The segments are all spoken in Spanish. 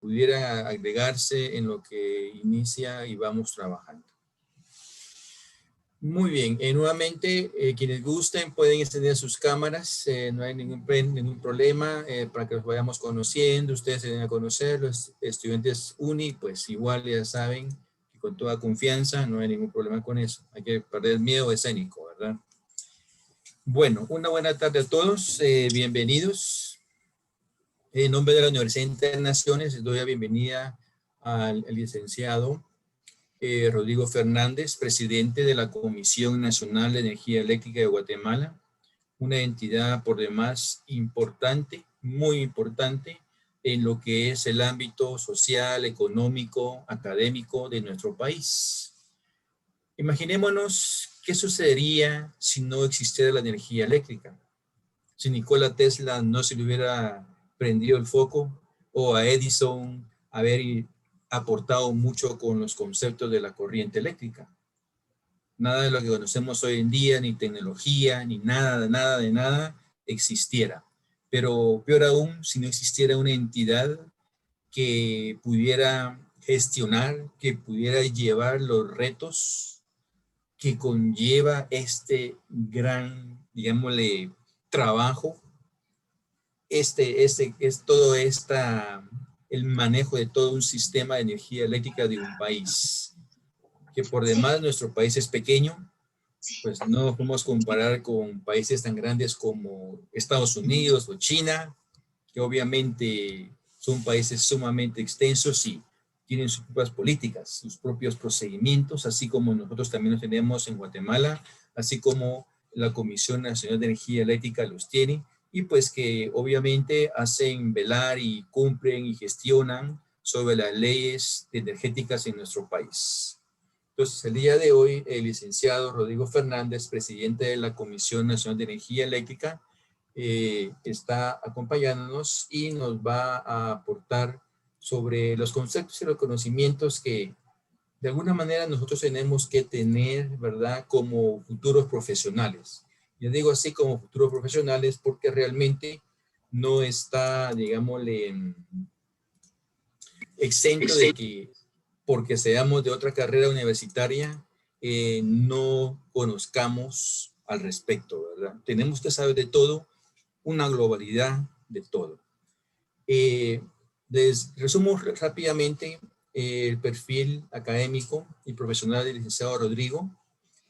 pudiera agregarse en lo que inicia y vamos trabajando. Muy bien, nuevamente quienes gusten pueden encender sus cámaras, no hay ningún problema para que los vayamos conociendo, ustedes se den a conocer, los estudiantes uni pues igual ya saben que con toda confianza no hay ningún problema con eso, hay que perder el miedo escénico, ¿verdad? Bueno, una buena tarde a todos, bienvenidos. En nombre de la Universidad de Internaciones les doy la bienvenida al licenciado Rodrigo Fernández, presidente de la Comisión Nacional de Energía Eléctrica de Guatemala, una entidad por demás importante, muy importante, en lo que es el ámbito social, económico, académico de nuestro país. Imaginémonos qué sucedería si no existiera la energía eléctrica. Si Nikola Tesla no se le hubiera prendido el foco, o a Edison haber aportado mucho con los conceptos de la corriente eléctrica. Nada de lo que conocemos hoy en día, ni tecnología, ni nada existiera. Pero peor aún, si no existiera una entidad que pudiera gestionar, que pudiera llevar los retos que conlleva este gran, digámosle, trabajo, el manejo de todo un sistema de energía eléctrica de un país, que por demás nuestro país es pequeño, pues no nos podemos comparar con países tan grandes como Estados Unidos o China, que obviamente son países sumamente extensos y tienen sus propias políticas, sus propios procedimientos, así como nosotros también los tenemos en Guatemala, así como la Comisión Nacional de Energía Eléctrica los tiene, y pues que obviamente hacen velar y cumplen y gestionan sobre las leyes energéticas en nuestro país. Entonces, el día de hoy, el licenciado Rodrigo Fernández, presidente de la Comisión Nacional de Energía Eléctrica, está acompañándonos y nos va a aportar sobre los conceptos y los conocimientos que de alguna manera nosotros tenemos que tener, ¿verdad?, como futuros profesionales. Yo digo así como futuros profesionales porque realmente no está, digámosle, exento de que porque seamos de otra carrera universitaria, no conozcamos al respecto, ¿verdad? Tenemos que saber de todo, una globalidad de todo. Les resumo rápidamente el perfil académico y profesional del licenciado Rodrigo.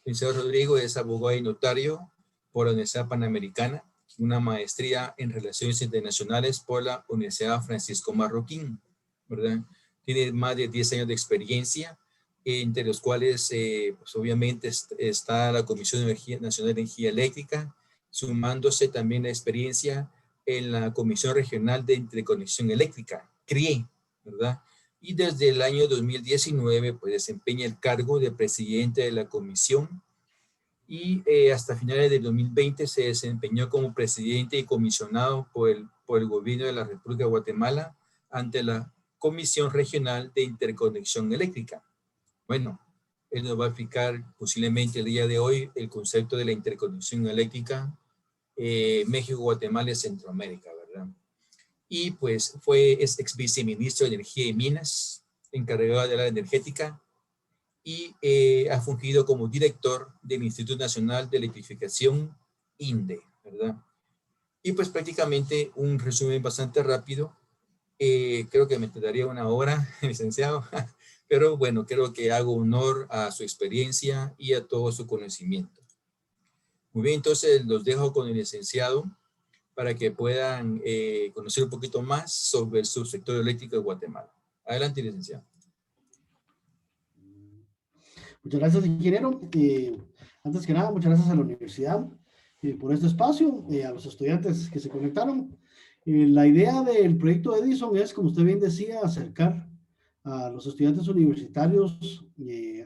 El licenciado Rodrigo es abogado y notario por la Universidad Panamericana, una maestría en Relaciones Internacionales por la Universidad Francisco Marroquín, ¿verdad? Tiene más de 10 años de experiencia, entre los cuales, pues obviamente, está la Comisión Nacional de Energía Eléctrica, sumándose también la experiencia en la Comisión Regional de Interconexión Eléctrica, CRIE, ¿verdad? Y desde el año 2019, pues desempeña el cargo de presidente de la comisión y hasta finales del 2020 se desempeñó como presidente y comisionado por el gobierno de la República de Guatemala ante la Comisión Regional de Interconexión Eléctrica. Bueno, él nos va a explicar posiblemente el día de hoy el concepto de la interconexión eléctrica México, Guatemala y Centroamérica, ¿verdad? Y pues es ex viceministro de Energía y Minas, encargado de la energética, y ha fungido como director del Instituto Nacional de Electrificación, INDE, ¿verdad? Y pues prácticamente un resumen bastante rápido. Creo que me tardaría una hora, licenciado, pero bueno, creo que hago honor a su experiencia y a todo su conocimiento. Muy bien, entonces los dejo con el licenciado para que puedan conocer un poquito más sobre el subsector eléctrico de Guatemala. Adelante, licenciado. Muchas gracias, ingeniero. Antes que nada, muchas gracias a la universidad por este espacio, a los estudiantes que se conectaron. La idea del proyecto Edison es, como usted bien decía, acercar a los estudiantes universitarios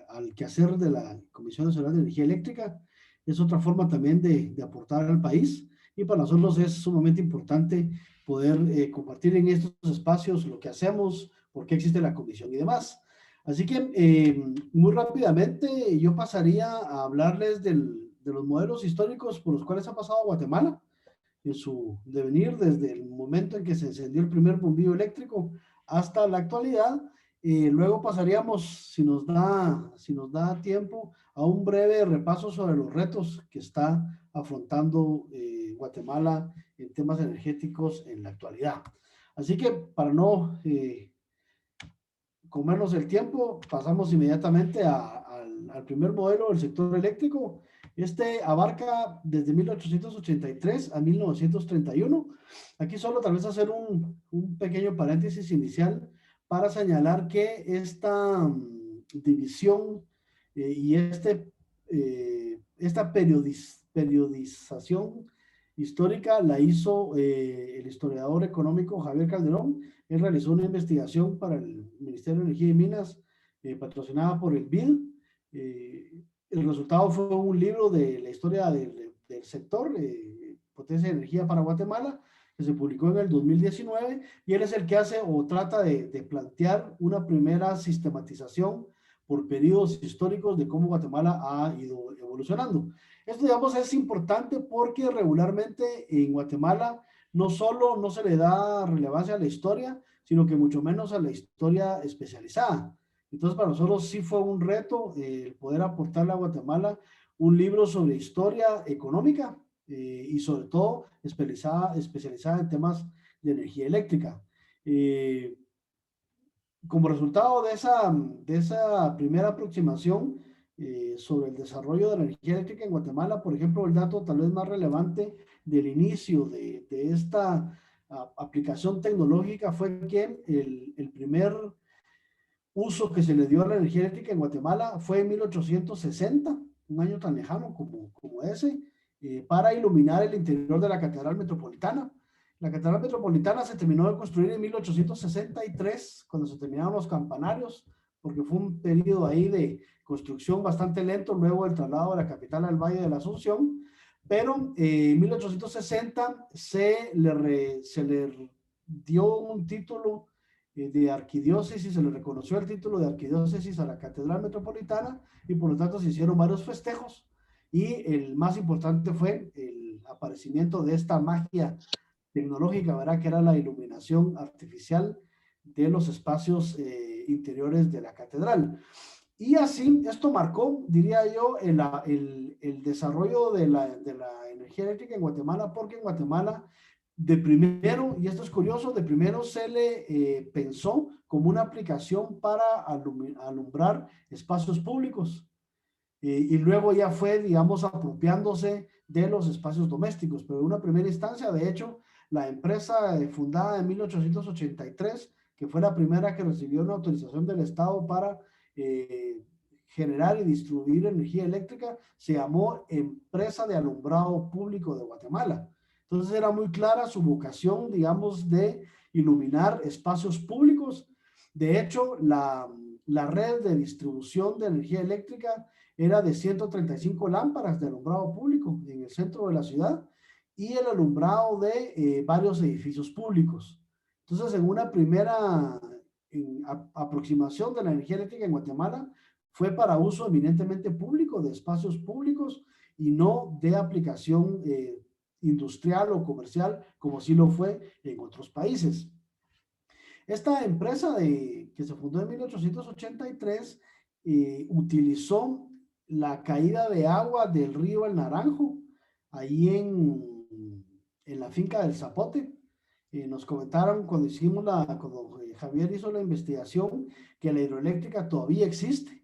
al quehacer de la Comisión Nacional de Energía Eléctrica. Es otra forma también de aportar al país, y para nosotros es sumamente importante poder compartir en estos espacios lo que hacemos, por qué existe la comisión y demás. Así que muy rápidamente yo pasaría a hablarles de los modelos históricos por los cuales ha pasado Guatemala en su devenir desde el momento en que se encendió el primer bombillo eléctrico hasta la actualidad. Luego pasaríamos, si nos da tiempo, a un breve repaso sobre los retos que está afrontando Guatemala en temas energéticos en la actualidad. Así que para no comernos el tiempo, pasamos inmediatamente al primer modelo del sector eléctrico. Este abarca desde 1883 a 1931. Aquí solo tal vez hacer un pequeño paréntesis inicial para señalar que esta división y esta periodización histórica la hizo el historiador económico Javier Calderón. Él realizó una investigación para el Ministerio de Energía y Minas, patrocinada por el BID. El resultado fue un libro de la historia del sector, Potencia de Energía para Guatemala, que se publicó en el 2019, y él es el que hace o trata de plantear una primera sistematización por periodos históricos de cómo Guatemala ha ido evolucionando. Esto, digamos, es importante porque regularmente en Guatemala no solo no se le da relevancia a la historia, sino que mucho menos a la historia especializada. Entonces, para nosotros sí fue un reto poder aportarle a Guatemala un libro sobre historia económica y sobre todo especializada en temas de energía eléctrica. Como resultado de esa primera aproximación sobre el desarrollo de la energía eléctrica en Guatemala, por ejemplo, el dato tal vez más relevante del inicio de esta aplicación tecnológica fue que el primer uso que se le dio a la energía eléctrica en Guatemala fue en 1860, un año tan lejano como ese, para iluminar el interior de la Catedral Metropolitana. La Catedral Metropolitana se terminó de construir en 1863, cuando se terminaron los campanarios, porque fue un periodo ahí de construcción bastante lento luego del traslado de la capital al Valle de la Asunción, pero en 1860 se le dio un título de arquidiócesis, se le reconoció el título de arquidiócesis a la Catedral Metropolitana y por lo tanto se hicieron varios festejos y el más importante fue el aparecimiento de esta magia tecnológica, ¿verdad? Que era la iluminación artificial de los espacios interiores de la catedral. Y así, esto marcó, diría yo, el desarrollo de la energía eléctrica en Guatemala, porque en Guatemala de primero, y esto es curioso, de primero se le pensó como una aplicación para alumbrar espacios públicos y luego ya fue, digamos, apropiándose de los espacios domésticos, pero en una primera instancia, de hecho, la empresa fundada en 1883, que fue la primera que recibió una autorización del Estado para generar y distribuir energía eléctrica, se llamó Empresa de Alumbrado Público de Guatemala. Entonces era muy clara su vocación, digamos, de iluminar espacios públicos. De hecho, la red de distribución de energía eléctrica era de 135 lámparas de alumbrado público en el centro de la ciudad y el alumbrado de varios edificios públicos. Entonces, en una primera aproximación de la energía eléctrica en Guatemala, fue para uso eminentemente público, de espacios públicos y no de aplicación industrial o comercial, como sí lo fue en otros países. Esta empresa que se fundó en 1883 utilizó la caída de agua del río El Naranjo, ahí en la finca del Zapote. Nos comentaron cuando Javier hizo la investigación que la hidroeléctrica todavía existe,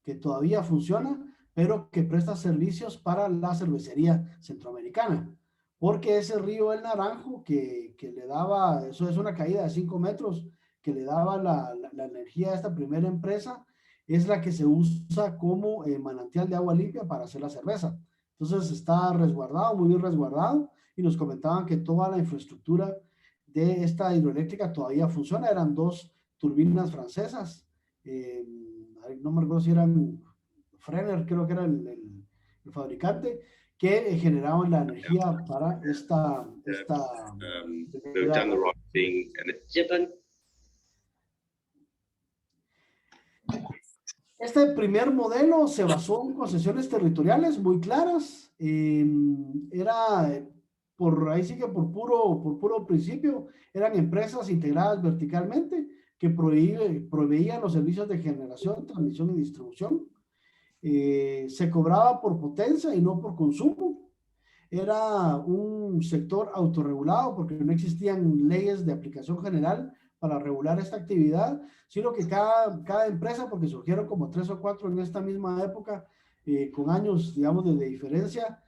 que todavía funciona, pero que presta servicios para la cervecería centroamericana. Porque ese río El Naranjo que le daba, eso es una caída de 5 metros, que le daba la energía a esta primera empresa, es la que se usa como manantial de agua limpia para hacer la cerveza. Entonces está resguardado, muy bien resguardado, y nos comentaban que toda la infraestructura de esta hidroeléctrica todavía funciona. Eran 2 turbinas francesas, no me recuerdo si eran Frenner, creo que era el fabricante, que generaban la energía para esta Este primer modelo se basó en concesiones territoriales muy claras. Era ahí sí que por puro principio, eran empresas integradas verticalmente que proveían los servicios de generación, transmisión y distribución. Se cobraba por potencia y no por consumo. Era un sector autorregulado porque no existían leyes de aplicación general para regular esta actividad, sino que cada empresa, porque surgieron como 3 o 4 en esta misma época, con años, digamos, de diferencia,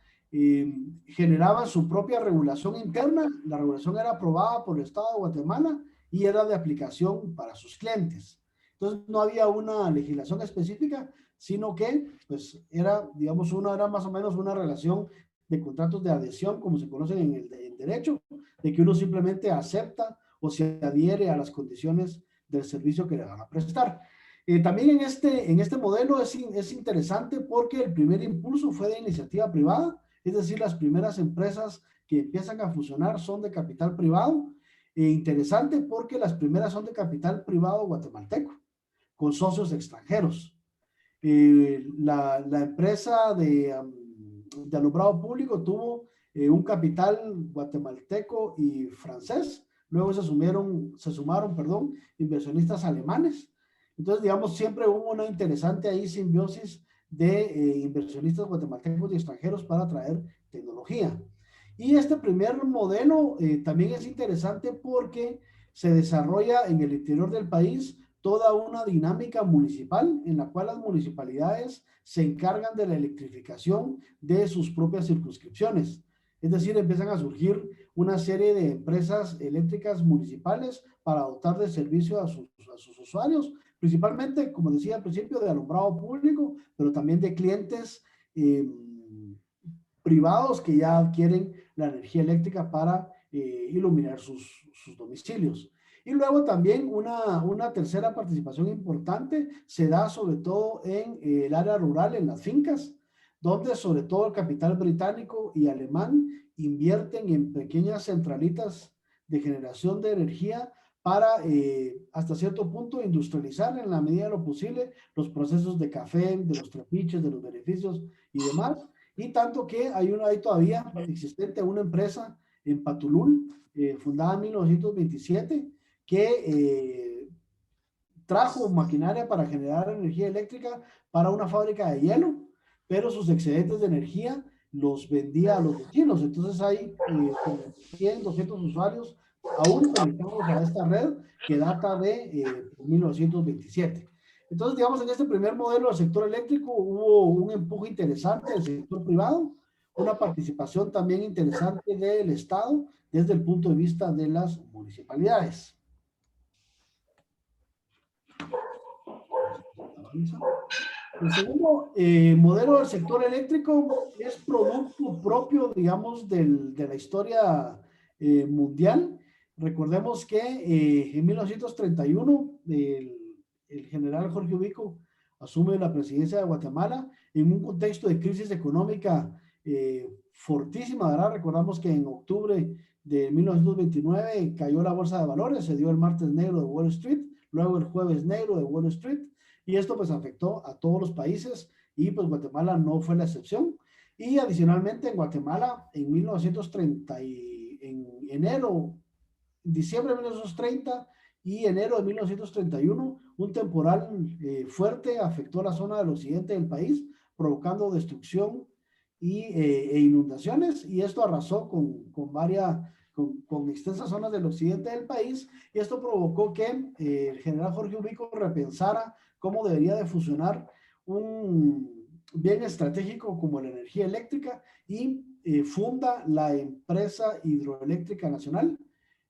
generaban su propia regulación interna. La regulación era aprobada por el Estado de Guatemala y era de aplicación para sus clientes. Entonces no había una legislación específica, sino que pues era, digamos, era más o menos una relación de contratos de adhesión, como se conocen en derecho, de que uno simplemente acepta o se adhiere a las condiciones del servicio que le van a prestar. También en este modelo es interesante porque el primer impulso fue de iniciativa privada, es decir, las primeras empresas que empiezan a fusionar son de capital privado. Interesante porque las primeras son de capital privado guatemalteco, con socios extranjeros. La empresa de alumbrado público tuvo un capital guatemalteco y francés. Luego se sumaron, perdón, inversionistas alemanes. Entonces, digamos, siempre hubo una interesante ahí simbiosis de inversionistas guatemaltecos y extranjeros para traer tecnología. Y este primer modelo también es interesante porque se desarrolla en el interior del país toda una dinámica municipal en la cual las municipalidades se encargan de la electrificación de sus propias circunscripciones. Es decir, empiezan a surgir una serie de empresas eléctricas municipales para dotar de servicio a sus usuarios, principalmente, como decía al principio, de alumbrado público, pero también de clientes privados que ya adquieren la energía eléctrica para iluminar sus domicilios. Y luego también una tercera participación importante se da sobre todo en el área rural, en las fincas, donde sobre todo el capital británico y alemán invierten en pequeñas centralitas de generación de energía para hasta cierto punto industrializar en la medida de lo posible los procesos de café, de los trapiches, de los beneficios y demás. Y tanto que hay todavía existente una empresa en Patulul, fundada en 1927, que trajo maquinaria para generar energía eléctrica para una fábrica de hielo, pero sus excedentes de energía los vendía a los vecinos. Entonces hay como 100, 200 usuarios aún conectados a esta red que data de 1927. Entonces, digamos, en este primer modelo del sector eléctrico hubo un empuje interesante del sector privado, una participación también interesante del Estado desde el punto de vista de las municipalidades. El segundo modelo del sector eléctrico es producto propio, digamos, de la historia mundial. Recordemos que en 1931 el general Jorge Ubico asume la presidencia de Guatemala en un contexto de crisis económica fortísima, ¿verdad? Recordamos que en octubre de 1929 cayó la bolsa de valores, se dio el martes negro de Wall Street, luego el jueves negro de Wall Street, y esto pues afectó a todos los países y pues Guatemala no fue la excepción. Y adicionalmente en Guatemala en 1930, en enero, diciembre de 1930 y enero de 1931, un temporal fuerte afectó la zona del occidente del país, provocando destrucción e inundaciones, y esto arrasó con extensas zonas del occidente del país, y esto provocó que el general Jorge Ubico repensara cómo debería de funcionar un bien estratégico como la energía eléctrica y funda la empresa hidroeléctrica nacional.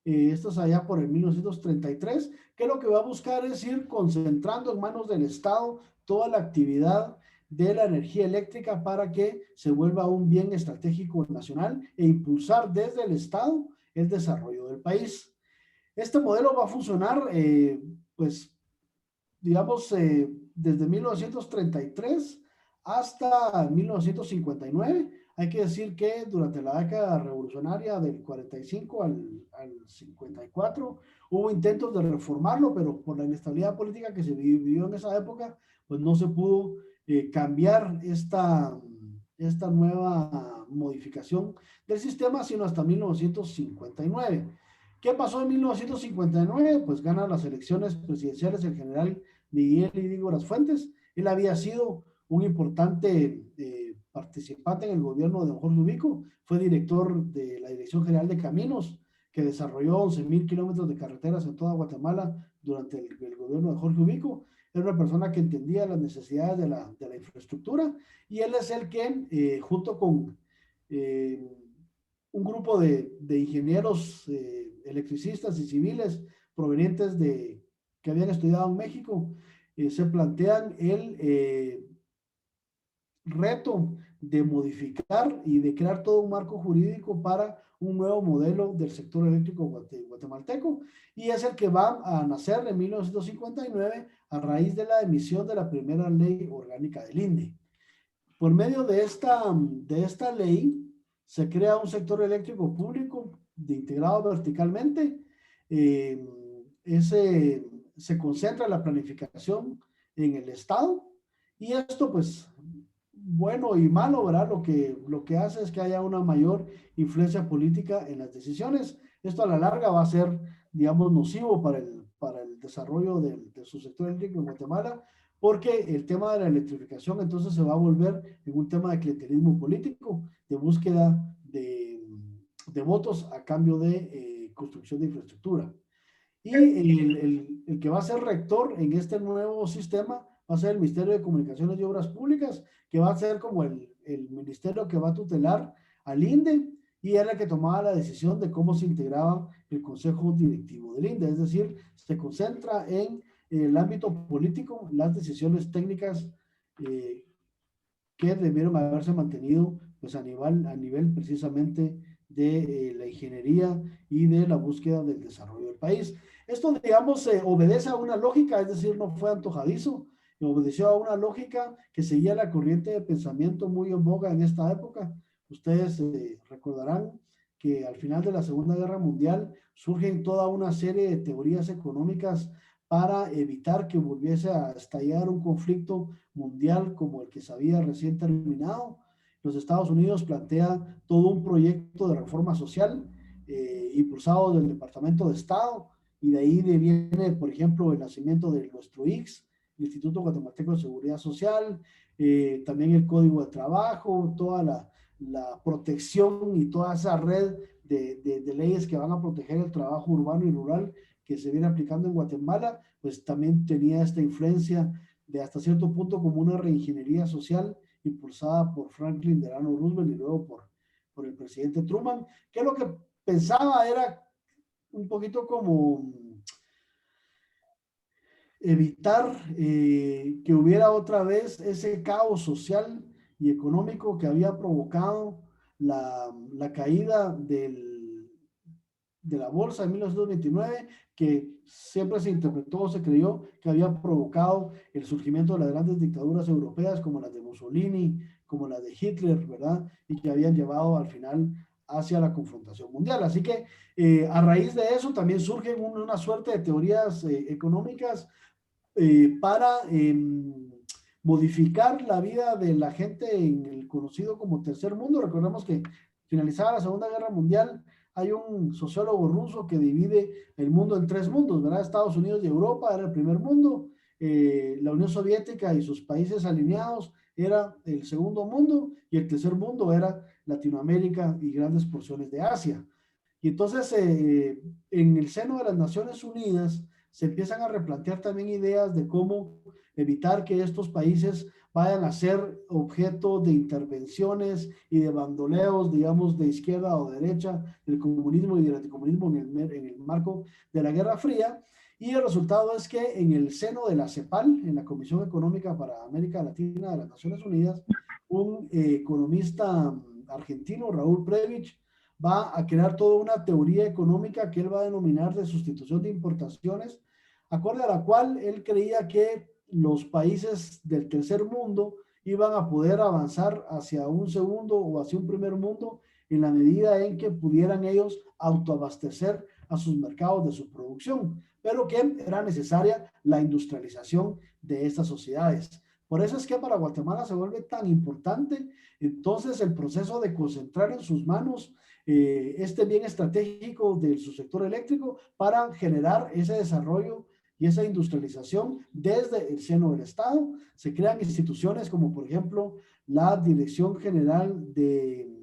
Esto es allá por el 1933, que lo que va a buscar es ir concentrando en manos del Estado toda la actividad de la energía eléctrica para que se vuelva un bien estratégico nacional e impulsar desde el Estado el desarrollo del país. Este modelo va a funcionar, pues, digamos, desde 1933 hasta 1959. Hay que decir que durante la década revolucionaria del 45 al 54 hubo intentos de reformarlo, pero por la inestabilidad política que se vivió en esa época, pues no se pudo cambiar esta esta nueva modificación del sistema, sino hasta 1959. ¿Qué pasó en 1959? Pues gana las elecciones presidenciales el general Miguel Ydígoras Fuentes. Él había sido un importante participante en el gobierno de don Jorge Ubico, fue director de la Dirección General de Caminos, que desarrolló 11,000 kilómetros de carreteras en toda Guatemala durante el gobierno de Jorge Ubico. Era una persona que entendía las necesidades de la infraestructura, y él es el que, junto con un grupo de ingenieros, electricistas y civiles provenientes que habían estudiado en México, se plantean el reto de modificar y de crear todo un marco jurídico para un nuevo modelo del sector eléctrico guatemalteco, y es el que va a nacer en 1959 a raíz de la emisión de la primera ley orgánica del INDE. Por medio de esta ley se crea un sector eléctrico público integrado verticalmente. Se concentra la planificación en el Estado, y esto, pues, bueno y malo, ¿verdad? Lo que hace es que haya una mayor influencia política en las decisiones. Esto a la larga va a ser, digamos, nocivo para el desarrollo del subsector eléctrico en Guatemala, porque el tema de la electrificación entonces se va a volver en un tema de clientelismo político, de búsqueda de votos a cambio de construcción de infraestructura. Y el que va a ser rector en este nuevo sistema va a ser el Ministerio de Comunicaciones y Obras Públicas, que va a ser como el ministerio que va a tutelar al INDE, y era el que tomaba la decisión de cómo se integraba el consejo directivo del INDE. Es decir, se concentra en el ámbito político las decisiones técnicas que debieron haberse mantenido pues a nivel precisamente de la ingeniería y de la búsqueda del desarrollo del país. Esto, digamos, obedece a una lógica, es decir, no fue antojadizo, obedeció a una lógica que seguía la corriente de pensamiento muy en boga en esta época. Ustedes recordarán que al final de la Segunda Guerra Mundial surgen toda una serie de teorías económicas para evitar que volviese a estallar un conflicto mundial como el que se había recién terminado. Los Estados Unidos plantea todo un proyecto de reforma social impulsado del Departamento de Estado, y de ahí viene, por ejemplo, el nacimiento de nuestro IX, el Instituto Guatemalteco de Seguridad Social, también el Código de Trabajo, toda la protección y toda esa red de leyes que van a proteger el trabajo urbano y rural que se viene aplicando en Guatemala, pues también tenía esta influencia de hasta cierto punto como una reingeniería social impulsada por Franklin Delano Roosevelt y luego por el presidente Truman, que lo que pensaba era un poquito como evitar que hubiera otra vez ese caos social y económico que había provocado la caída de la bolsa en 1929, que siempre se interpretó o se creyó que había provocado el surgimiento de las grandes dictaduras europeas como las de Mussolini, como las de Hitler, ¿verdad? Y que habían llevado al final hacia la confrontación mundial. Así que a raíz de eso también surgen una suerte de teorías económicas para modificar la vida de la gente en el conocido como tercer mundo. Recordemos que finalizada la Segunda Guerra Mundial, hay un sociólogo ruso que divide el mundo en tres mundos, ¿verdad? Estados Unidos y Europa era el primer mundo, la Unión Soviética y sus países alineados era el segundo mundo, y el tercer mundo era Latinoamérica y grandes porciones de Asia. Y entonces, en el seno de las Naciones Unidas, se empiezan a replantear también ideas de cómo evitar que estos países vayan a ser objeto de intervenciones y de bandoleos, digamos, de izquierda o derecha, del comunismo y del anticomunismo en el marco de la Guerra Fría. Y el resultado es que en el seno de la CEPAL, en la Comisión Económica para América Latina de las Naciones Unidas, un economista argentino, Raúl Prebisch, va a crear toda una teoría económica que él va a denominar de sustitución de importaciones, acorde a la cual él creía que los países del tercer mundo iban a poder avanzar hacia un segundo o hacia un primer mundo en la medida en que pudieran ellos autoabastecer a sus mercados de su producción, pero que era necesaria la industrialización de estas sociedades. Por eso es que para Guatemala se vuelve tan importante entonces el proceso de concentrar en sus manos este bien estratégico de su sector eléctrico para generar ese desarrollo y esa industrialización desde el seno del Estado. Se crean instituciones como por ejemplo la Dirección General de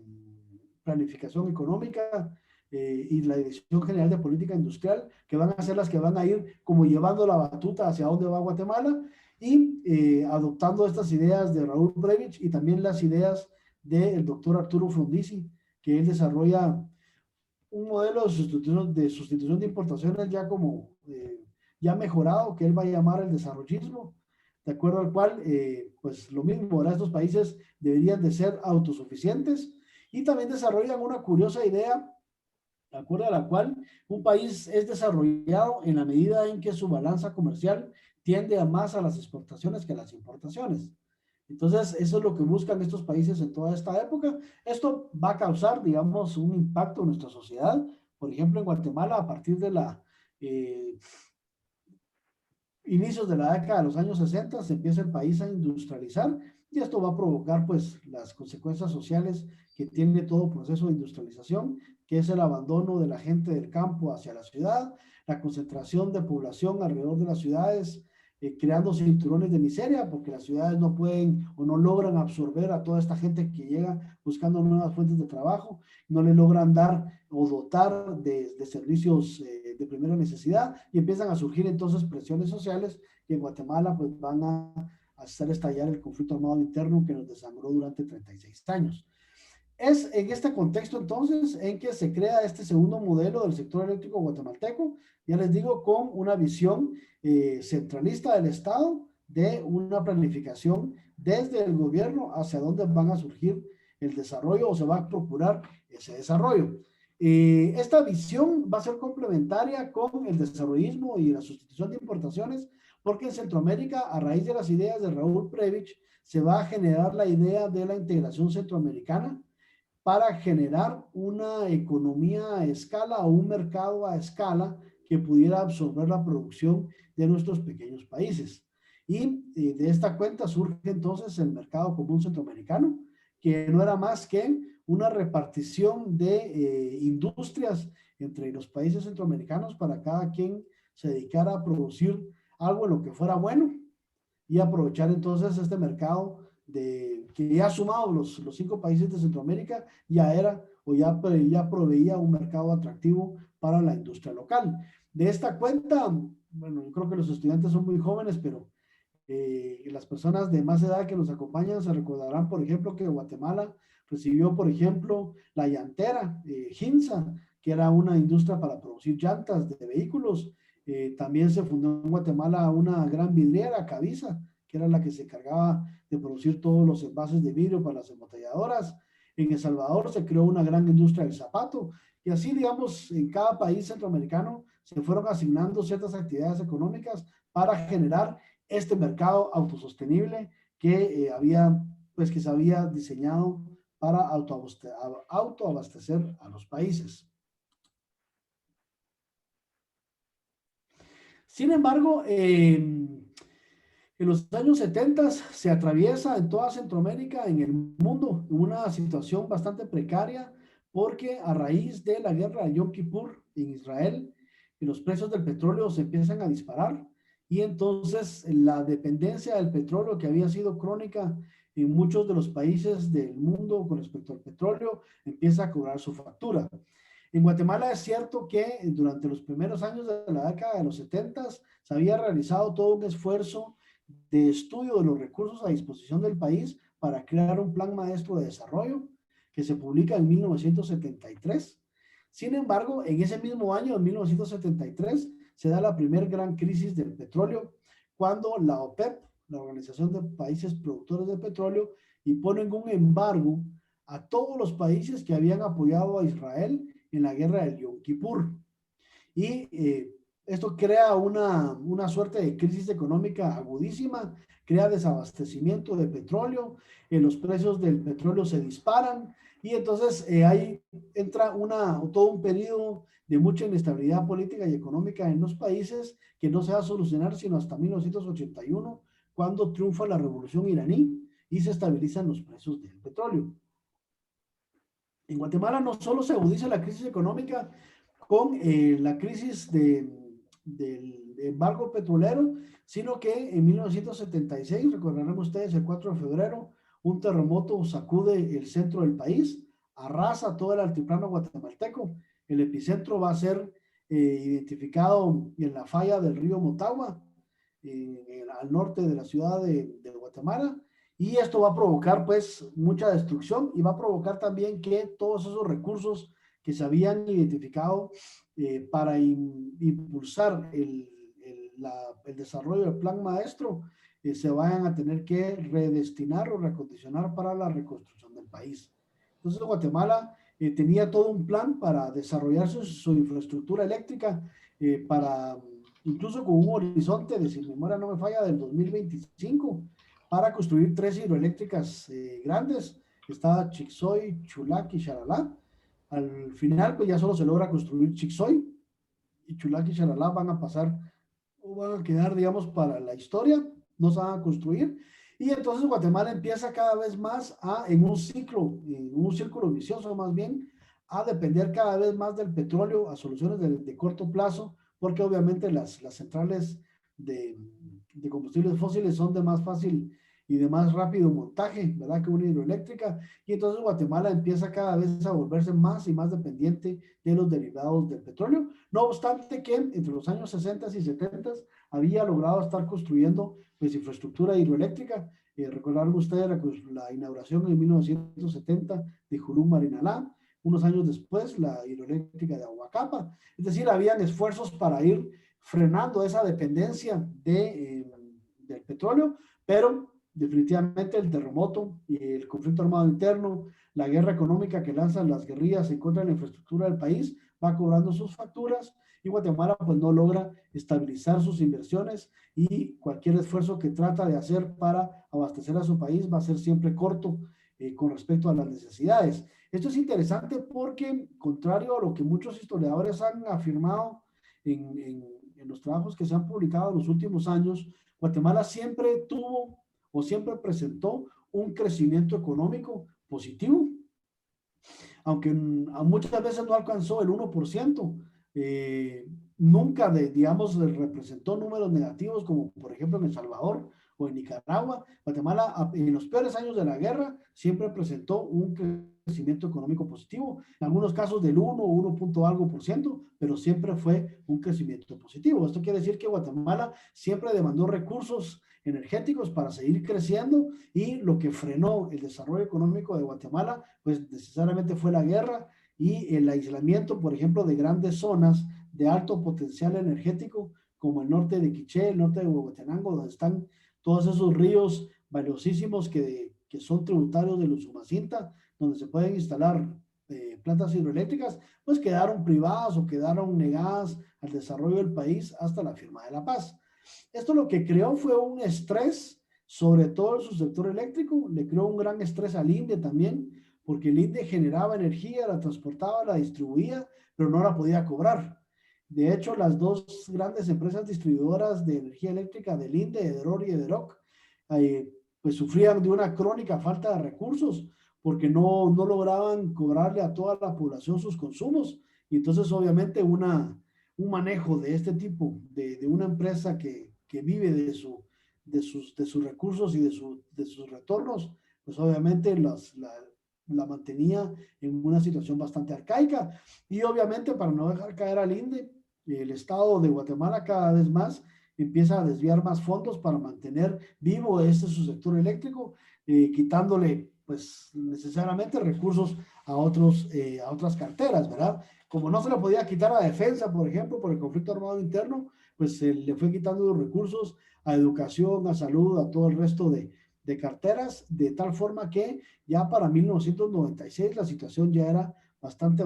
Planificación Económica y la Dirección General de Política Industrial, que van a ser las que van a ir como llevando la batuta hacia dónde va Guatemala y adoptando estas ideas de Raúl Prebisch y también las ideas del doctor Arturo Frondizi, que él desarrolla un modelo de sustitución de importaciones ya como ya mejorado, que él va a llamar el desarrollismo, de acuerdo al cual, pues lo mismo, ahora estos países deberían de ser autosuficientes y también desarrollan una curiosa idea, de acuerdo a la cual un país es desarrollado en la medida en que su balanza comercial tiende a más a las exportaciones que a las importaciones. Entonces, eso es lo que buscan estos países en toda esta época. Esto va a causar, digamos, un impacto en nuestra sociedad. Por ejemplo, en Guatemala, a partir de la inicios de la década de los años 60, se empieza el país a industrializar y esto va a provocar, pues, las consecuencias sociales que tiene todo proceso de industrialización, que es el abandono de la gente del campo hacia la ciudad, la concentración de población alrededor de las ciudades, creando cinturones de miseria, porque las ciudades no pueden o no logran absorber a toda esta gente que llega buscando nuevas fuentes de trabajo, no le logran dar o dotar de servicios de primera necesidad y empiezan a surgir entonces presiones sociales que en Guatemala pues van a hacer estallar el conflicto armado interno que nos desangró durante 36 años. Es en este contexto entonces en que se crea este segundo modelo del sector eléctrico guatemalteco, ya les digo, con una visión centralista del Estado, de una planificación desde el gobierno hacia dónde van a surgir el desarrollo o se va a procurar ese desarrollo. Esta visión va a ser complementaria con el desarrollismo y la sustitución de importaciones, porque en Centroamérica, a raíz de las ideas de Raúl Prebisch, se va a generar la idea de la integración centroamericana, para generar una economía a escala o un mercado a escala que pudiera absorber la producción de nuestros pequeños países. Y de esta cuenta surge entonces el mercado común centroamericano, que no era más que una repartición de industrias entre los países centroamericanos para cada quien se dedicara a producir algo en lo que fuera bueno y aprovechar entonces este mercado que ya sumado los 5 países de Centroamérica, ya era o ya proveía un mercado atractivo para la industria local. De esta cuenta, bueno, yo creo que los estudiantes son muy jóvenes, pero las personas de más edad que nos acompañan se recordarán, por ejemplo, que Guatemala recibió, por ejemplo, la llantera Ginza, que era una industria para producir llantas de vehículos. También se fundó en Guatemala una gran vidriera, Cavisa, que era la que se encargaba de producir todos los envases de vidrio para las embotelladoras. En El Salvador se creó una gran industria del zapato y así, digamos, en cada país centroamericano se fueron asignando ciertas actividades económicas para generar este mercado autosostenible que pues que se había diseñado para autoabastecer a los países. Sin embargo, en los años 70 se atraviesa en toda Centroamérica, en el mundo, una situación bastante precaria porque a raíz de la guerra de Yom Kippur en Israel, los precios del petróleo se empiezan a disparar y entonces la dependencia del petróleo que había sido crónica en muchos de los países del mundo con respecto al petróleo empieza a cobrar su factura. En Guatemala es cierto que durante los primeros años de la década de los 70 se había realizado todo un esfuerzo de estudio de los recursos a disposición del país para crear un plan maestro de desarrollo que se publica en 1973. Sin embargo, en ese mismo año, en 1973, se da la primera gran crisis del petróleo cuando la OPEP, la Organización de Países Productores de Petróleo, imponen un embargo a todos los países que habían apoyado a Israel en la guerra del Yom Kippur. Y esto crea una suerte de crisis económica agudísima, crea desabastecimiento de petróleo, los precios del petróleo se disparan y entonces ahí entra todo un periodo de mucha inestabilidad política y económica en los países que no se va a solucionar sino hasta 1981 cuando triunfa la revolución iraní y se estabilizan los precios del petróleo. En Guatemala no solo se agudiza la crisis económica con la crisis del embargo petrolero, sino que en 1976, recordarán ustedes, el 4 de febrero, un terremoto sacude el centro del país, arrasa todo el altiplano guatemalteco. El epicentro va a ser identificado en la falla del río Motagua, al norte de la ciudad de Guatemala, y esto va a provocar pues mucha destrucción y va a provocar también que todos esos recursos que se habían identificado para impulsar el desarrollo del plan maestro se vayan a tener que redestinar o recondicionar para la reconstrucción del país. Entonces Guatemala tenía todo un plan para desarrollar su infraestructura eléctrica para incluso con un horizonte de, si mi memoria no me falla, del 2025 para construir 3 hidroeléctricas grandes. Estaba Chixoy, Chulac y Xaralá. Al final, pues ya solo se logra construir Chixoy y Chulac y Xaralá van a pasar o van a quedar, digamos, para la historia, no se van a construir. Y entonces Guatemala empieza cada vez más en un círculo vicioso más bien, a depender cada vez más del petróleo, a soluciones de corto plazo, porque obviamente las centrales de combustibles fósiles son de más fácil y de más rápido montaje, ¿verdad? Que una hidroeléctrica. Y entonces Guatemala empieza cada vez a volverse más y más dependiente de los derivados del petróleo. No obstante que entre los años 60 y 70 había logrado estar construyendo pues infraestructura hidroeléctrica. Recordarán ustedes la inauguración en 1970 de Jurum Marinalá, unos años después la hidroeléctrica de Aguacapa. Es decir, habían esfuerzos para ir frenando esa dependencia del petróleo, pero definitivamente el terremoto y el conflicto armado interno, la guerra económica que lanzan las guerrillas en contra de la infraestructura del país, va cobrando sus facturas y Guatemala pues no logra estabilizar sus inversiones y cualquier esfuerzo que trata de hacer para abastecer a su país va a ser siempre corto con respecto a las necesidades. Esto es interesante porque, contrario a lo que muchos historiadores han afirmado en los trabajos que se han publicado en los últimos años, Guatemala siempre tuvo o siempre presentó un crecimiento económico positivo, aunque muchas veces no alcanzó el 1%, nunca, digamos, representó números negativos como por ejemplo en El Salvador o en Nicaragua. Guatemala en los peores años de la guerra siempre presentó un crecimiento económico positivo, en algunos casos del 1 punto algo por ciento, pero siempre fue un crecimiento positivo. Esto quiere decir que Guatemala siempre demandó recursos energéticos para seguir creciendo y lo que frenó el desarrollo económico de Guatemala pues necesariamente fue la guerra y el aislamiento, por ejemplo, de grandes zonas de alto potencial energético como el norte de Quiché, el norte de Huehuetenango, donde están todos esos ríos valiosísimos que son tributarios del Usumacinta, donde se pueden instalar plantas hidroeléctricas, pues quedaron privadas o quedaron negadas al desarrollo del país hasta la firma de la paz. Esto lo que creó fue un estrés, sobre todo en su sector eléctrico, le creó un gran estrés al INDE también, porque el INDE generaba energía, la transportaba, la distribuía, pero no la podía cobrar. De hecho, las dos grandes empresas distribuidoras de energía eléctrica del INDE, Ederor y Ederoc, pues sufrían de una crónica falta de recursos, porque no lograban cobrarle a toda la población sus consumos. Y entonces, obviamente, un manejo de este tipo, de una empresa que vive de sus recursos y de sus retornos, pues obviamente la mantenía en una situación bastante arcaica. Y obviamente para no dejar caer al INDE, el Estado de Guatemala cada vez más empieza a desviar más fondos para mantener vivo su sector eléctrico, quitándole pues necesariamente recursos a otras carteras, ¿verdad? Como no se le podía quitar a defensa, por ejemplo, por el conflicto armado interno, pues se le fue quitando los recursos a educación, a salud, a todo el resto de carteras, de tal forma que ya para 1996 la situación ya era bastante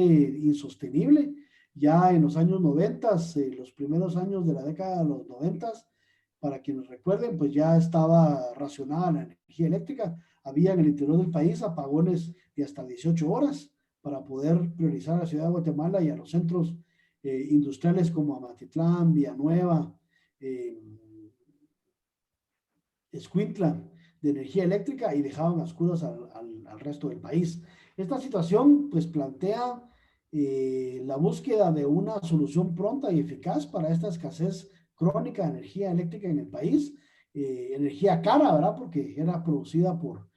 insostenible. Ya en los años 90, los primeros años de la década de los 90, para quienes recuerden, pues ya estaba racionada la energía eléctrica. Había en el interior del país apagones de hasta 18 horas para poder priorizar a la ciudad de Guatemala y a los centros industriales como Amatitlán, Villanueva, escuintla de energía eléctrica y dejaban a oscuras al resto del país. Esta situación pues plantea la búsqueda de una solución pronta y eficaz para esta escasez crónica de energía eléctrica en el país, energía cara, ¿verdad? Porque era producida por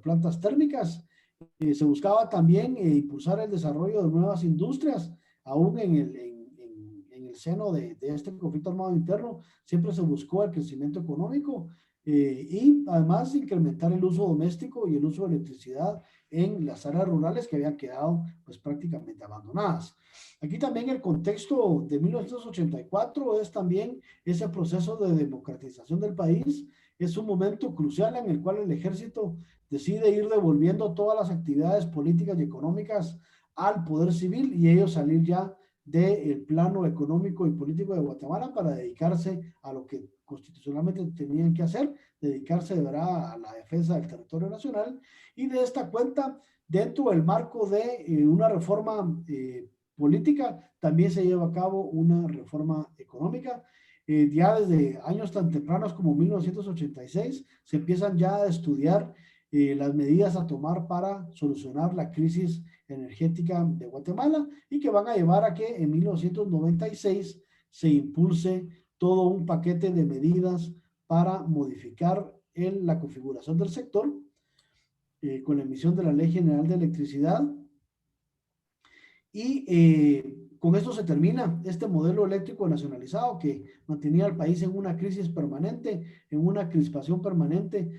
plantas térmicas. Se buscaba también impulsar el desarrollo de nuevas industrias, aún en el seno de este conflicto armado interno, siempre se buscó el crecimiento económico y además incrementar el uso doméstico y el uso de electricidad en las áreas rurales que habían quedado pues prácticamente abandonadas. Aquí también el contexto de 1984 es también ese proceso de democratización del país. Es un momento crucial en el cual el ejército decide ir devolviendo todas las actividades políticas y económicas al poder civil y ellos salir ya del plano económico y político de Guatemala para dedicarse a lo que constitucionalmente tenían que hacer, dedicarse de verdad a la defensa del territorio nacional. Y de esta cuenta, dentro del marco de una reforma política, también se lleva a cabo una reforma económica. Ya desde años tan tempranos como 1986 se empiezan ya a estudiar las medidas a tomar para solucionar la crisis energética de Guatemala y que van a llevar a que en 1996 se impulse todo un paquete de medidas para modificar la configuración del sector con la emisión de la Ley General de Electricidad y con esto se termina este modelo eléctrico nacionalizado que mantenía al país en una crisis permanente, en una crispación permanente.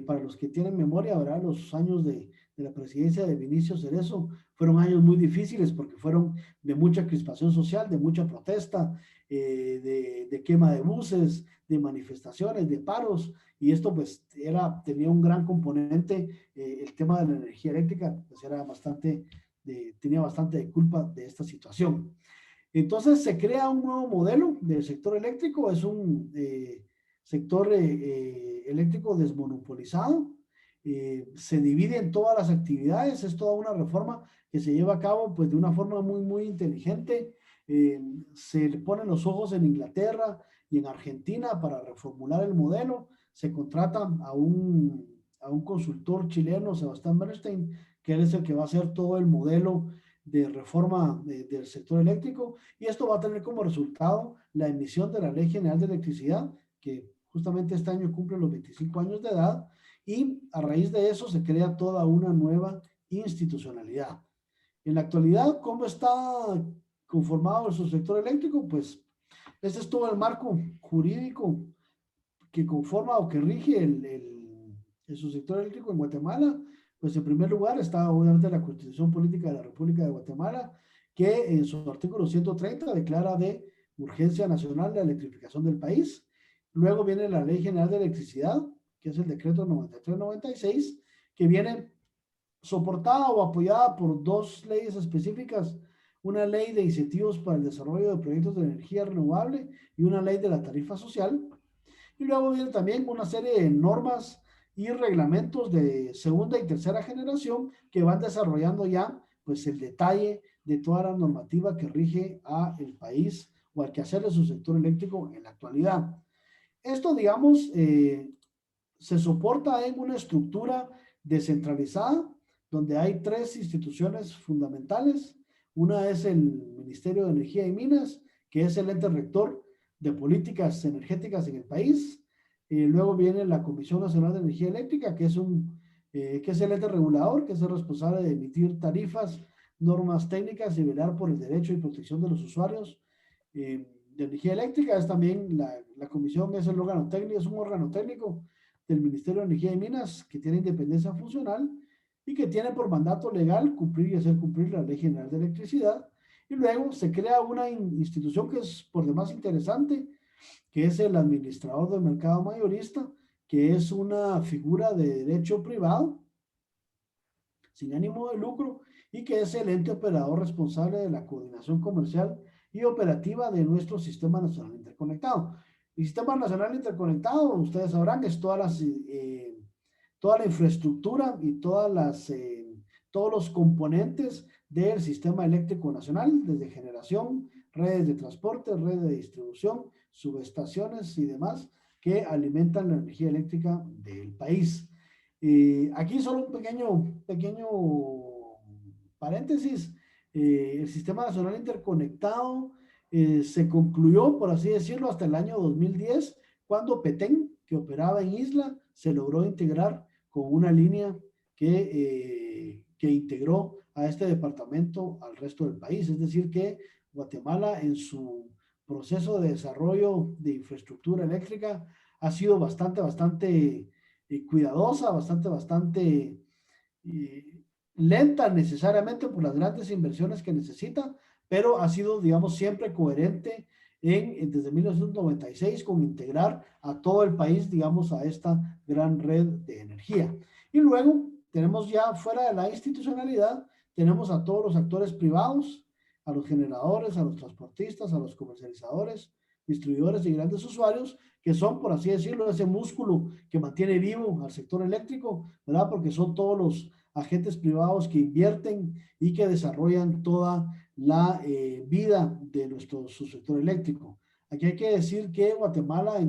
Para los que tienen memoria, ¿verdad? Los años de la presidencia de Vinicio Cerezo fueron años muy difíciles porque fueron de mucha crispación social, de mucha protesta, de quema de buses, de manifestaciones, de paros, y esto pues tenía un gran componente, el tema de la energía eléctrica, pues era tenía bastante de culpa de esta situación. Entonces se crea un nuevo modelo del sector eléctrico, es un sector eléctrico desmonopolizado, se divide en todas las actividades, es toda una reforma que se lleva a cabo pues de una forma muy, muy inteligente. Se le ponen los ojos en Inglaterra y en Argentina para reformular el modelo, se contrata a un consultor chileno, Sebastián Bernstein, que él es el que va a hacer todo el modelo de reforma del sector eléctrico, y esto va a tener como resultado la emisión de la Ley General de Electricidad, que justamente este año cumple los 25 años de edad, y a raíz de eso se crea toda una nueva institucionalidad. En la actualidad, ¿cómo está conformado el subsector eléctrico? Pues este es todo el marco jurídico que conforma o que rige el subsector eléctrico en Guatemala. Pues en primer lugar está obviamente la Constitución Política de la República de Guatemala, que en su artículo 130 declara de urgencia nacional la electrificación del país. Luego viene la Ley General de Electricidad, que es el decreto 93-96, que viene soportada o apoyada por dos leyes específicas, una ley de incentivos para el desarrollo de proyectos de energía renovable y una ley de la tarifa social. Y luego viene también una serie de normas y reglamentos de segunda y tercera generación que van desarrollando ya pues el detalle de toda la normativa que rige a el país o al quehacer de su sector eléctrico en la actualidad. Esto, digamos, se soporta en una estructura descentralizada donde hay tres instituciones fundamentales. Una es el Ministerio de Energía y Minas, que es el ente rector de políticas energéticas en el país. Luego viene la Comisión Nacional de Energía Eléctrica, que es el ente regulador, que es el responsable de emitir tarifas, normas técnicas y velar por el derecho y protección de los usuarios de energía eléctrica. Es también la comisión, es el órgano técnico, es un órgano técnico del Ministerio de Energía y Minas que tiene independencia funcional y que tiene por mandato legal cumplir y hacer cumplir la Ley General de Electricidad. Y luego se crea una institución que es por demás interesante, que es el administrador del mercado mayorista, que es una figura de derecho privado sin ánimo de lucro y que es el ente operador responsable de la coordinación comercial y operativa de nuestro Sistema Nacional Interconectado. El Sistema Nacional Interconectado, ustedes sabrán, es toda la infraestructura y todos los componentes del Sistema Eléctrico Nacional, desde generación, redes de transporte, redes de distribución, subestaciones y demás, que alimentan la energía eléctrica del país. Aquí solo un pequeño paréntesis. El Sistema Nacional Interconectado se concluyó, por así decirlo, hasta el año 2010, cuando Petén, que operaba en Isla, se logró integrar con una línea que integró a este departamento al resto del país. Es decir, que Guatemala en su proceso de desarrollo de infraestructura eléctrica ha sido bastante cuidadosa, bastante lenta necesariamente por las grandes inversiones que necesita, pero ha sido, digamos, siempre coherente desde 1996 con integrar a todo el país, digamos, a esta gran red de energía. Y luego tenemos ya fuera de la institucionalidad, tenemos a todos los actores privados, a los generadores, a los transportistas, a los comercializadores, distribuidores y grandes usuarios, que son, por así decirlo, ese músculo que mantiene vivo al sector eléctrico, ¿verdad? Porque son todos los agentes privados que invierten y que desarrollan toda la vida de nuestro subsector eléctrico. Aquí hay que decir que Guatemala,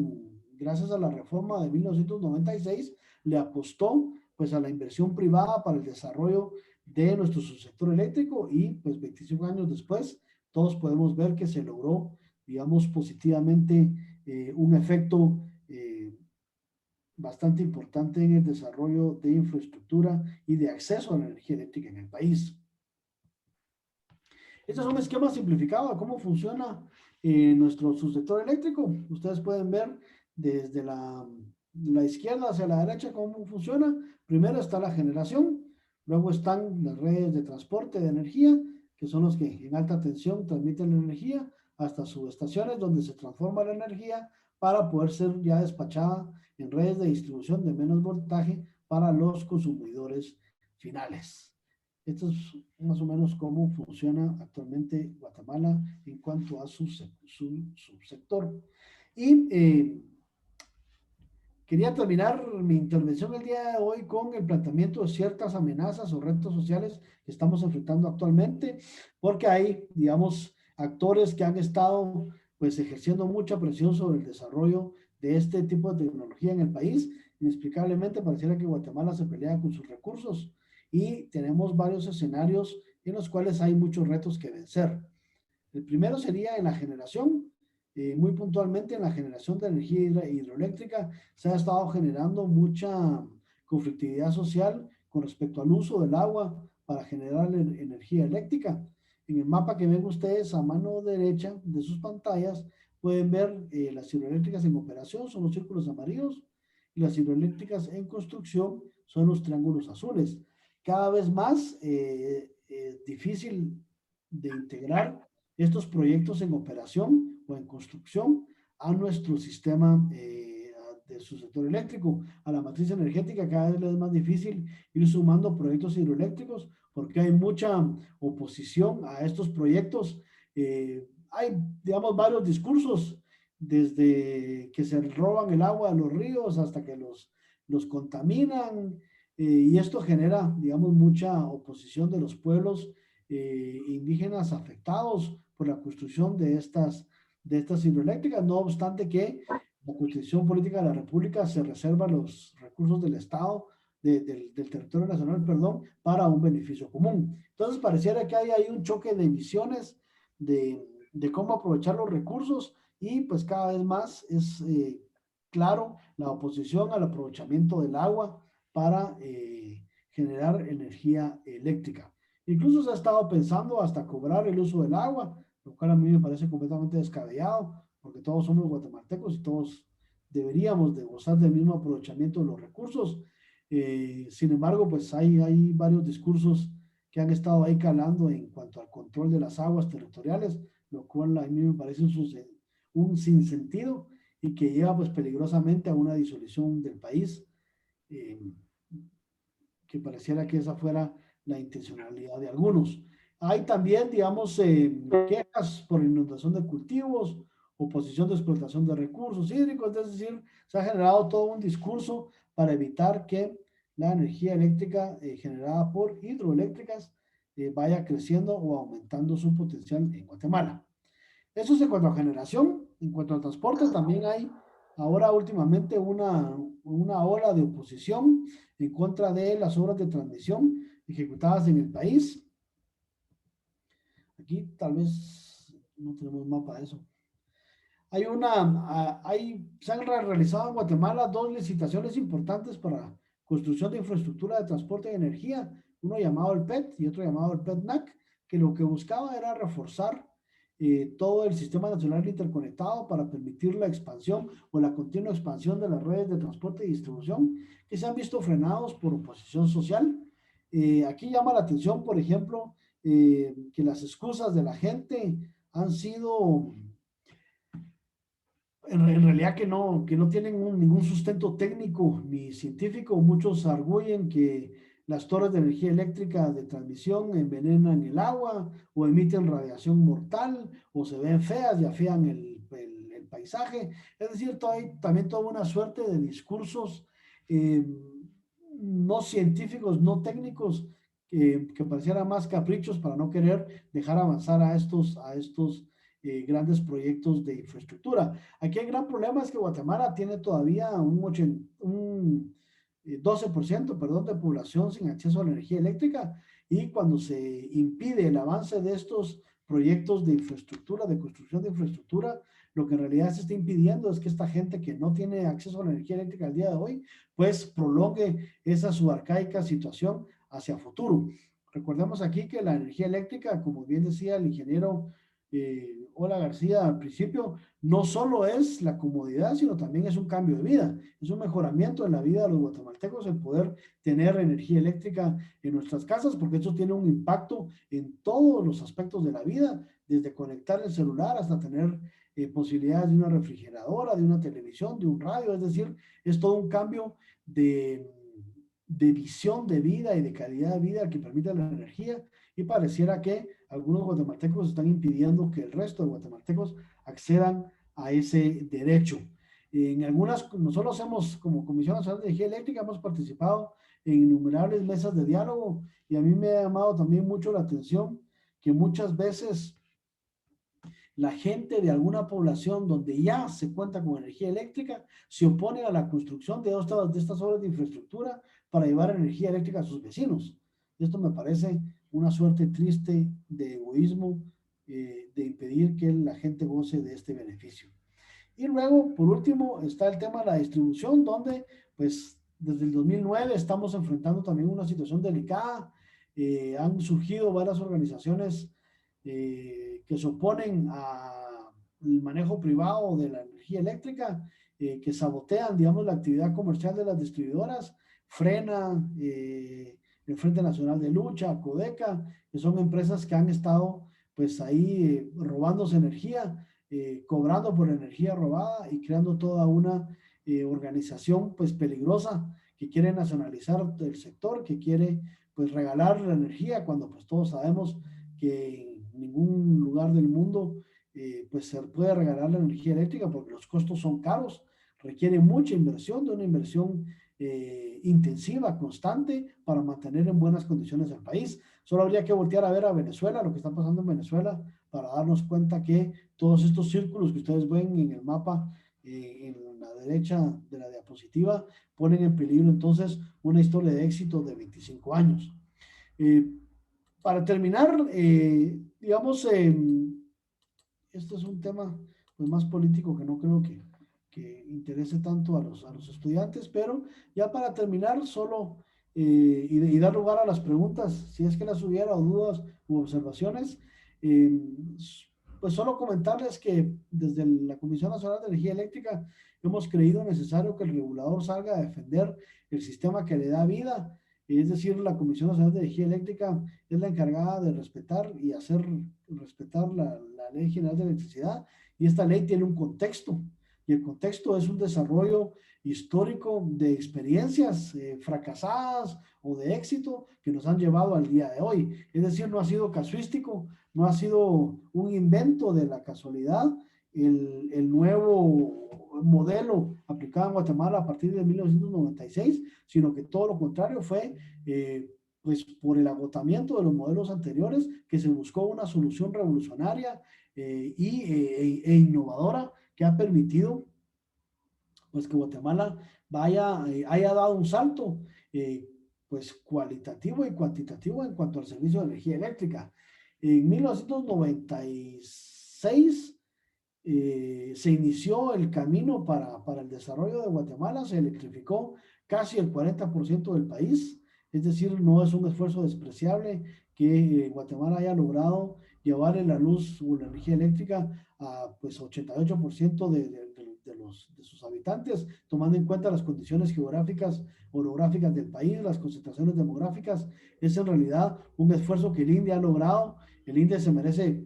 gracias a la reforma de 1996, le apostó pues a la inversión privada para el desarrollo de nuestro subsector eléctrico y pues 25 años después todos podemos ver que se logró, digamos, positivamente un efecto bastante importante en el desarrollo de infraestructura y de acceso a la energía eléctrica en el país. Este es un esquema simplificado de cómo funciona nuestro subsector eléctrico. Ustedes pueden ver desde la izquierda hacia la derecha cómo funciona. Primero está la generación, luego están las redes de transporte de energía, que son los que en alta tensión transmiten la energía, hasta subestaciones donde se transforma la energía para poder ser ya despachada en redes de distribución de menos voltaje para los consumidores finales. Esto es más o menos cómo funciona actualmente Guatemala en cuanto a su subsector. Y quería terminar mi intervención el día de hoy con el planteamiento de ciertas amenazas o retos sociales que estamos enfrentando actualmente, porque hay, digamos, actores que han estado pues ejerciendo mucha presión sobre el desarrollo de este tipo de tecnología en el país. Inexplicablemente pareciera que Guatemala se pelea con sus recursos y tenemos varios escenarios en los cuales hay muchos retos que vencer. El primero sería en la generación, muy puntualmente en la generación de energía hidroeléctrica. Se ha estado generando mucha conflictividad social con respecto al uso del agua para generar energía eléctrica. En el mapa que ven ustedes a mano derecha de sus pantallas, pueden ver las hidroeléctricas en operación, son los círculos amarillos, y las hidroeléctricas en construcción son los triángulos azules. Cada vez más difícil de integrar estos proyectos en operación o en construcción a nuestro sistema de su sector eléctrico, a la matriz energética. Cada vez es más difícil ir sumando proyectos hidroeléctricos porque hay mucha oposición a estos proyectos. Hay, digamos, varios discursos, desde que se roban el agua de los ríos hasta que los contaminan, y esto genera, digamos, mucha oposición de los pueblos indígenas afectados por la construcción de estas hidroeléctricas, no obstante que la Constitución Política de la República se reserva los recursos del Estado, del territorio nacional, perdón, para un beneficio común. Entonces pareciera que hay ahí un choque de visiones de cómo aprovechar los recursos y pues cada vez más es claro la oposición al aprovechamiento del agua para generar energía eléctrica. Incluso se ha estado pensando hasta cobrar el uso del agua, lo cual a mí me parece completamente descabellado, porque todos somos guatemaltecos y todos deberíamos de gozar del mismo aprovechamiento de los recursos. Sin embargo, pues hay varios discursos que han estado ahí calando en cuanto al control de las aguas territoriales, lo cual a mí me parece un sinsentido y que lleva pues peligrosamente a una disolución del país, que pareciera que esa fuera la intencionalidad de algunos. Hay también, digamos, quejas por inundación de cultivos, oposición de explotación de recursos hídricos, es decir, se ha generado todo un discurso para evitar que la energía eléctrica generada por hidroeléctricas vaya creciendo o aumentando su potencial en Guatemala. Eso es en cuanto a generación. En cuanto a transporte, también hay ahora últimamente una ola de oposición en contra de las obras de transmisión ejecutadas en el país. Aquí tal vez no tenemos mapa de eso. Se han realizado en Guatemala dos licitaciones importantes para construcción de infraestructura de transporte de energía, uno llamado el PET y otro llamado el PETNAC, que lo que buscaba era reforzar todo el sistema nacional interconectado para permitir la expansión o la continua expansión de las redes de transporte y distribución que se han visto frenados por oposición social. Aquí llama la atención, por ejemplo, que las excusas de la gente han sido en realidad que no tienen ningún sustento técnico ni científico. Muchos arguyen que las torres de energía eléctrica de transmisión envenenan el agua o emiten radiación mortal o se ven feas y afean el paisaje. Es decir, hay también toda una suerte de discursos eh, no científicos, no técnicos, que parecieran más caprichos para no querer dejar avanzar a estos grandes proyectos de infraestructura. Aquí el gran problema es que Guatemala tiene todavía un 12%, perdón, de población sin acceso a la energía eléctrica, y cuando se impide el avance de estos proyectos de infraestructura, de construcción de infraestructura, lo que en realidad se está impidiendo es que esta gente que no tiene acceso a la energía eléctrica al día de hoy, pues prolongue esa subarcaica situación hacia futuro. Recordemos aquí que la energía eléctrica, como bien decía el ingeniero Ola García al principio, no solo es la comodidad, sino también es un cambio de vida, es un mejoramiento en la vida de los guatemaltecos el poder tener energía eléctrica en nuestras casas, porque eso tiene un impacto en todos los aspectos de la vida, desde conectar el celular hasta tener posibilidades de una refrigeradora, de una televisión, de un radio. Es decir, es todo un cambio de visión de vida y de calidad de vida que permite la energía, y pareciera que algunos guatemaltecos están impidiendo que el resto de guatemaltecos accedan a ese derecho. En algunas, nosotros hemos, como Comisión Nacional de Energía Eléctrica, hemos participado en innumerables mesas de diálogo, y a mí me ha llamado también mucho la atención que muchas veces la gente de alguna población donde ya se cuenta con energía eléctrica se opone a la construcción de estas obras de infraestructura para llevar energía eléctrica a sus vecinos. Esto me parece una suerte triste de egoísmo, de impedir que la gente goce de este beneficio. Y luego, por último, está el tema de la distribución, donde pues desde el 2009 estamos enfrentando también una situación delicada. Han surgido varias organizaciones que se oponen al manejo privado de la energía eléctrica, que sabotean, digamos, la actividad comercial de las distribuidoras. Frena, el Frente Nacional de Lucha, Codeca, que son empresas que han estado pues ahí robándose energía, cobrando por energía robada y creando toda una organización pues peligrosa que quiere nacionalizar el sector, que quiere pues regalar la energía, cuando pues todos sabemos que en ningún lugar del mundo pues se puede regalar la energía eléctrica, porque los costos son caros, requiere mucha inversión, de una inversión intensiva, constante, para mantener en buenas condiciones el país. Solo habría que voltear a ver a Venezuela, lo que está pasando en Venezuela, para darnos cuenta que todos estos círculos que ustedes ven en el mapa, en la derecha de la diapositiva, ponen en peligro entonces una historia de éxito de 25 años. Para terminar, digamos, esto es un tema pues, más político, que no creo que interese tanto a los estudiantes, pero ya para terminar, solo y dar lugar a las preguntas, si es que las hubiera, o dudas u observaciones, eh, pues solo comentarles que desde la Comisión Nacional de Energía Eléctrica hemos creído necesario que el regulador salga a defender el sistema que le da vida. Es decir, la Comisión Nacional de Energía Eléctrica es la encargada de respetar y hacer respetar la Ley General de Electricidad, y esta ley tiene un contexto, y el contexto es un desarrollo histórico de experiencias fracasadas o de éxito que nos han llevado al día de hoy. Es decir, no ha sido casuístico, no ha sido un invento de la casualidad el nuevo modelo aplicado en Guatemala a partir de 1996, sino que todo lo contrario fue pues por el agotamiento de los modelos anteriores, que se buscó una solución revolucionaria e innovadora que ha permitido pues que Guatemala haya dado un salto pues cualitativo y cuantitativo en cuanto al servicio de energía eléctrica. En 1996 se inició el camino para el desarrollo de Guatemala, se electrificó casi el 40% del país, es decir, no es un esfuerzo despreciable que Guatemala haya logrado llevarle la luz o la energía eléctrica a pues 88% de sus habitantes, tomando en cuenta las condiciones geográficas, orográficas del país, las concentraciones demográficas. Es en realidad un esfuerzo que el INDE ha logrado. El INDE se merece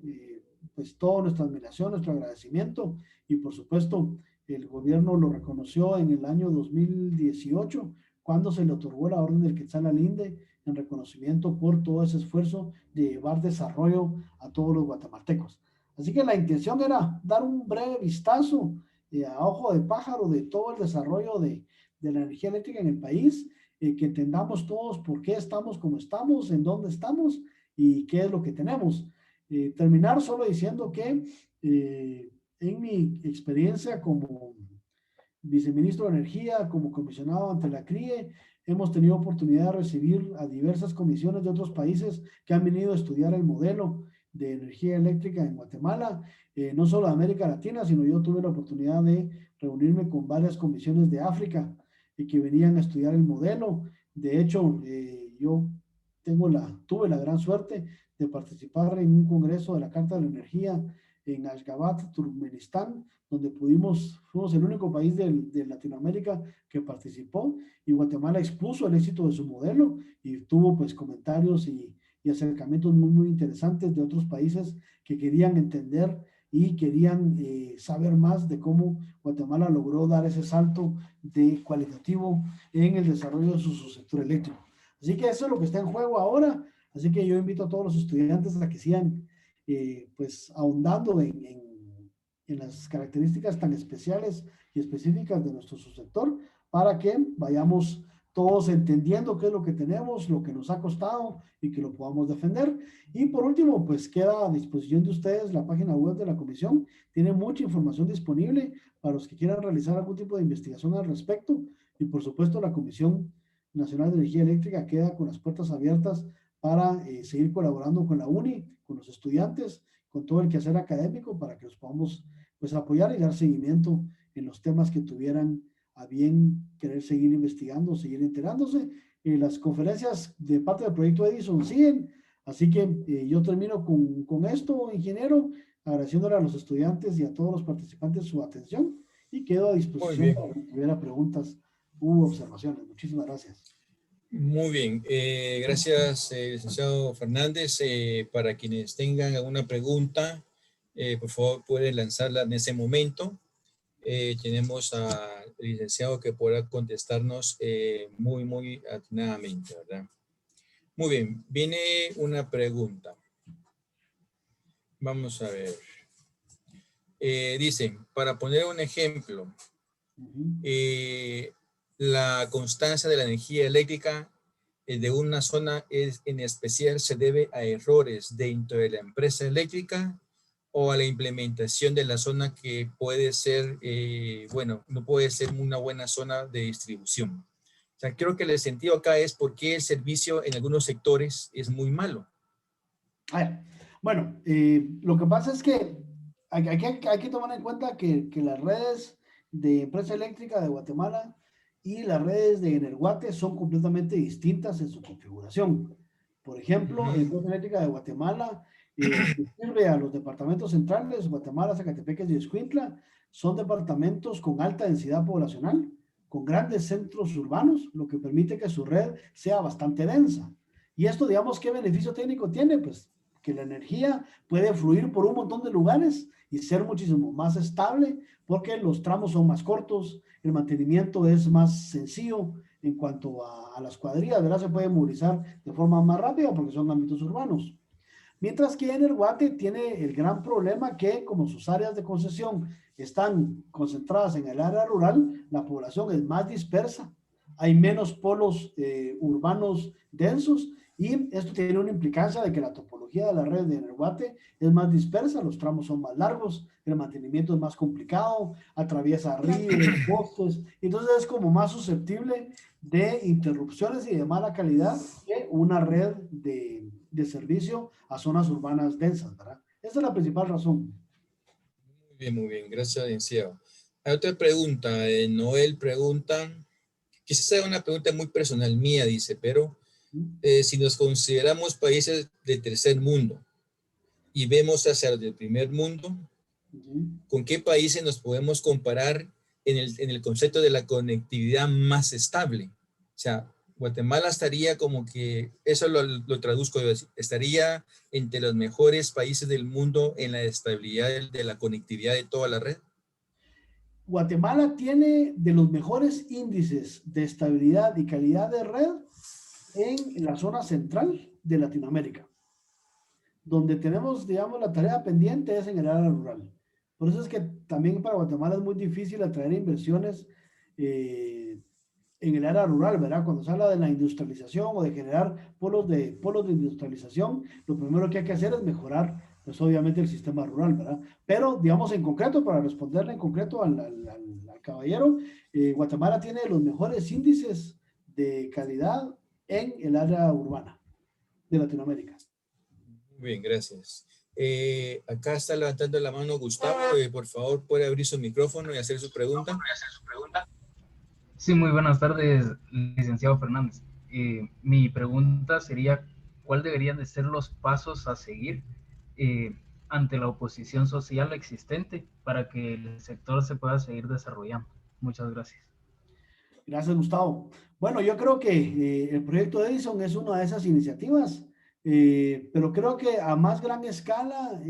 pues toda nuestra admiración, nuestro agradecimiento, y por supuesto el gobierno lo reconoció en el año 2018 cuando se le otorgó la Orden del Quetzal al INDE en reconocimiento por todo ese esfuerzo de llevar desarrollo a todos los guatemaltecos. Así que la intención era dar un breve vistazo a ojo de pájaro de todo el desarrollo de la energía eléctrica en el país, que entendamos todos por qué estamos como estamos, en dónde estamos y qué es lo que tenemos. Terminar solo diciendo que en mi experiencia como viceministro de Energía, como comisionado ante la CRIE, hemos tenido oportunidad de recibir a diversas comisiones de otros países que han venido a estudiar el modelo de energía eléctrica en Guatemala, no solo de América Latina, sino yo tuve la oportunidad de reunirme con varias comisiones de África que venían a estudiar el modelo. De hecho, yo tuve la gran suerte de participar en un congreso de la Carta de la Energía en Ashgabat, Turkmenistán, donde fuimos el único país de Latinoamérica que participó, y Guatemala expuso el éxito de su modelo y tuvo pues comentarios y acercamientos muy, muy interesantes de otros países que querían entender y querían saber más de cómo Guatemala logró dar ese salto de cualitativo en el desarrollo de su sector eléctrico. Así que eso es lo que está en juego ahora. Así que yo invito a todos los estudiantes a que sigan pues ahondando en las características tan especiales y específicas de nuestro subsector, para que vayamos todos entendiendo qué es lo que tenemos, lo que nos ha costado y que lo podamos defender. Y por último, pues queda a disposición de ustedes la página web de la comisión. Tiene mucha información disponible para los que quieran realizar algún tipo de investigación al respecto. Y por supuesto, la Comisión Nacional de Energía Eléctrica queda con las puertas abiertas para seguir colaborando con la UNI, con los estudiantes, con todo el quehacer académico, para que los podamos pues apoyar y dar seguimiento en los temas que tuvieran a bien querer seguir investigando, seguir enterándose. Las conferencias de parte del proyecto Edison siguen, así que yo termino con esto, ingeniero, agradeciéndole a los estudiantes y a todos los participantes su atención, y quedo a disposición para que tuviera preguntas u observaciones. Muchísimas gracias. Muy bien, gracias, licenciado Fernández. Para quienes tengan alguna pregunta, por favor pueden lanzarla en ese momento. Tenemos al licenciado que podrá contestarnos muy, muy atinadamente, ¿verdad? Muy bien, viene una pregunta. Vamos a ver. Dicen, para poner un ejemplo, la constancia de la energía eléctrica de una zona en especial se debe a errores dentro de la empresa eléctrica o a la implementación de la zona, que puede ser, bueno, no puede ser una buena zona de distribución. O sea, creo que el sentido acá es por qué el servicio en algunos sectores es muy malo. Bueno, lo que pasa es que hay que tomar en cuenta que las redes de empresa eléctrica de Guatemala y las redes de Energuate son completamente distintas en su configuración. Por ejemplo, la empresa eléctrica de Guatemala sirve a los departamentos centrales, Guatemala, Zacatepeques y Escuintla. Son departamentos con alta densidad poblacional, con grandes centros urbanos, lo que permite que su red sea bastante densa. Y esto, digamos, ¿qué beneficio técnico tiene? Pues que la energía puede fluir por un montón de lugares y ser muchísimo más estable, porque los tramos son más cortos, el mantenimiento es más sencillo en cuanto a las cuadrillas, ¿verdad? Se puede movilizar de forma más rápida porque son ámbitos urbanos. Mientras que Energuate tiene el gran problema que, como sus áreas de concesión están concentradas en el área rural, la población es más dispersa, hay menos polos urbanos densos, Y esto tiene una implicancia de que la topología de la red de Energuate es más dispersa, los tramos son más largos, el mantenimiento es más complicado, atraviesa ríos, bosques, entonces es como más susceptible de interrupciones y de mala calidad que una red de servicio a zonas urbanas densas, ¿verdad? Esa es la principal razón. Muy bien, gracias, licenciado. Hay otra pregunta, Noel pregunta, quizás sea una pregunta muy personal mía, dice, pero si nos consideramos países de tercer mundo y vemos hacia los del primer mundo, ¿con qué países nos podemos comparar en el concepto de la conectividad más estable? O sea, Guatemala estaría como que, eso lo traduzco yo, estaría entre los mejores países del mundo en la estabilidad de la conectividad de toda la red. Guatemala tiene de los mejores índices de estabilidad y calidad de red en la zona central de Latinoamérica. Donde tenemos, digamos, la tarea pendiente es en el área rural. Por eso es que también para Guatemala es muy difícil atraer inversiones en el área rural, ¿verdad? Cuando se habla de la industrialización o de generar polos de industrialización, lo primero que hay que hacer es mejorar, pues obviamente el sistema rural, ¿verdad? Pero, digamos, en concreto, para responderle en concreto al caballero, Guatemala tiene los mejores índices de calidad en el área urbana de Latinoamérica. Muy bien, gracias. Acá está levantando la mano Gustavo. Por favor, puede abrir su micrófono y hacer su pregunta. Sí, muy buenas tardes, licenciado Fernández. Mi pregunta sería, ¿cuál deberían de ser los pasos a seguir ante la oposición social existente para que el sector se pueda seguir desarrollando? Muchas gracias. Gracias, Gustavo. Bueno, yo creo que el proyecto Edison es una de esas iniciativas, pero creo que a más gran escala,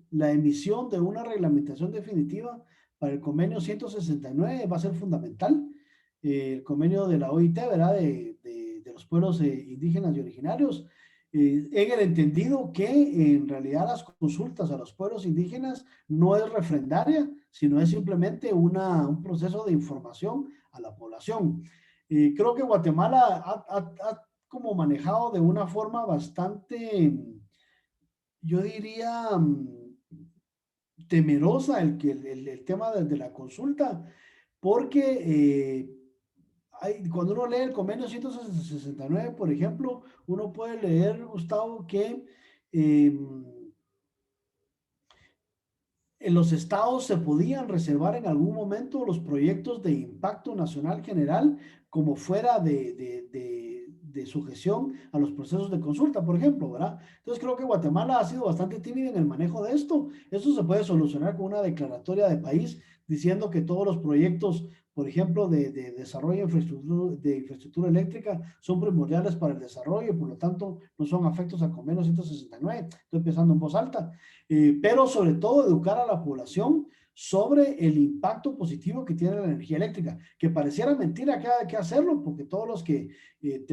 la emisión de una reglamentación definitiva para el convenio 169 va a ser fundamental. El convenio de la OIT, ¿verdad? De los pueblos indígenas y originarios, en el entendido que en realidad las consultas a los pueblos indígenas no es refrendaria, sino es simplemente un proceso de información a la población. Creo que Guatemala ha como manejado de una forma bastante, yo diría, temerosa el tema de la consulta, porque cuando uno lee el convenio 169, por ejemplo, uno puede leer, Gustavo, que en los estados se podían reservar en algún momento los proyectos de impacto nacional general como fuera de sujeción a los procesos de consulta, por ejemplo, ¿verdad? Entonces creo que Guatemala ha sido bastante tímida en el manejo de esto. Eso se puede solucionar con una declaratoria de país diciendo que todos los proyectos, por ejemplo, de desarrollo de infraestructura eléctrica son primordiales para el desarrollo y por lo tanto no son afectos al convenio 169. Estoy pensando en voz alta. Pero sobre todo educar a la población sobre el impacto positivo que tiene la energía eléctrica, que pareciera mentira que hay que hacerlo, porque todos los que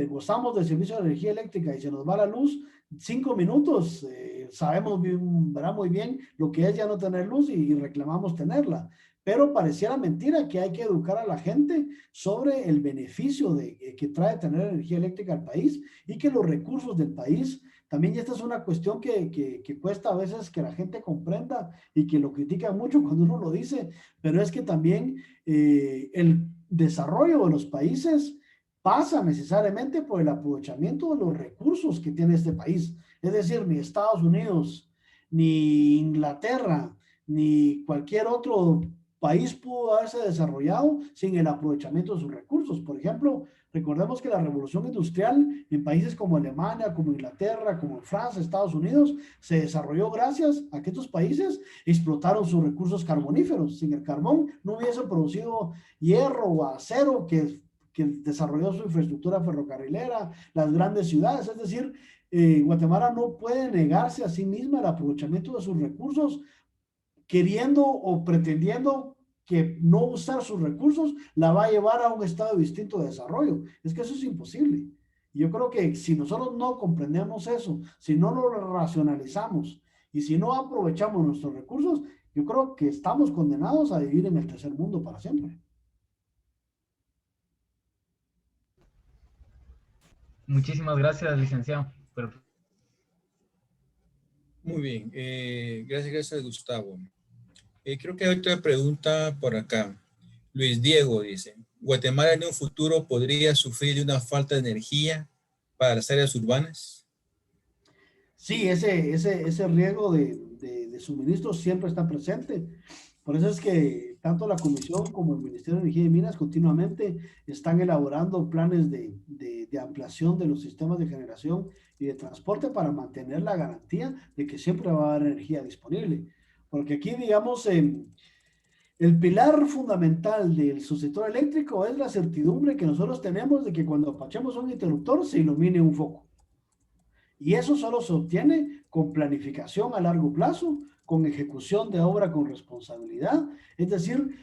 gozamos del servicio de energía eléctrica y se nos va la luz, 5 minutos, sabemos bien, ¿verdad? Muy bien lo que es ya no tener luz y reclamamos tenerla. Pero pareciera mentira que hay que educar a la gente sobre el beneficio que trae tener energía eléctrica al país y que los recursos del país también esta es una cuestión que cuesta a veces que la gente comprenda y que lo critica mucho cuando uno lo dice, pero es que también el desarrollo de los países pasa necesariamente por el aprovechamiento de los recursos que tiene este país. Es decir, ni Estados Unidos, ni Inglaterra, ni cualquier otro país pudo haberse desarrollado sin el aprovechamiento de sus recursos. Por ejemplo, recordemos que la revolución industrial en países como Alemania, como Inglaterra, como Francia, Estados Unidos, se desarrolló gracias a que estos países explotaron sus recursos carboníferos. Sin el carbón no hubiesen producido hierro o acero que desarrolló su infraestructura ferrocarrilera, las grandes ciudades. Es decir, Guatemala no puede negarse a sí misma el aprovechamiento de sus recursos queriendo o pretendiendo que no usar sus recursos la va a llevar a un estado distinto de desarrollo. Es que eso es imposible. Y yo creo que si nosotros no comprendemos eso, si no lo racionalizamos y si no aprovechamos nuestros recursos, yo creo que estamos condenados a vivir en el tercer mundo para siempre. Muchísimas gracias, licenciado. Muy bien, gracias Gustavo. Creo que hay otra pregunta por acá. Luis Diego dice, ¿Guatemala en un futuro podría sufrir de una falta de energía para las áreas urbanas? Sí, ese riesgo de suministro siempre está presente. Por eso es que tanto la Comisión como el Ministerio de Energía y Minas continuamente están elaborando planes de ampliación de los sistemas de generación y de transporte para mantener la garantía de que siempre va a haber energía disponible. Porque aquí, digamos, el pilar fundamental del subsector eléctrico es la certidumbre que nosotros tenemos de que cuando apachemos un interruptor se ilumine un foco. Y eso solo se obtiene con planificación a largo plazo, con ejecución de obra con responsabilidad, es decir,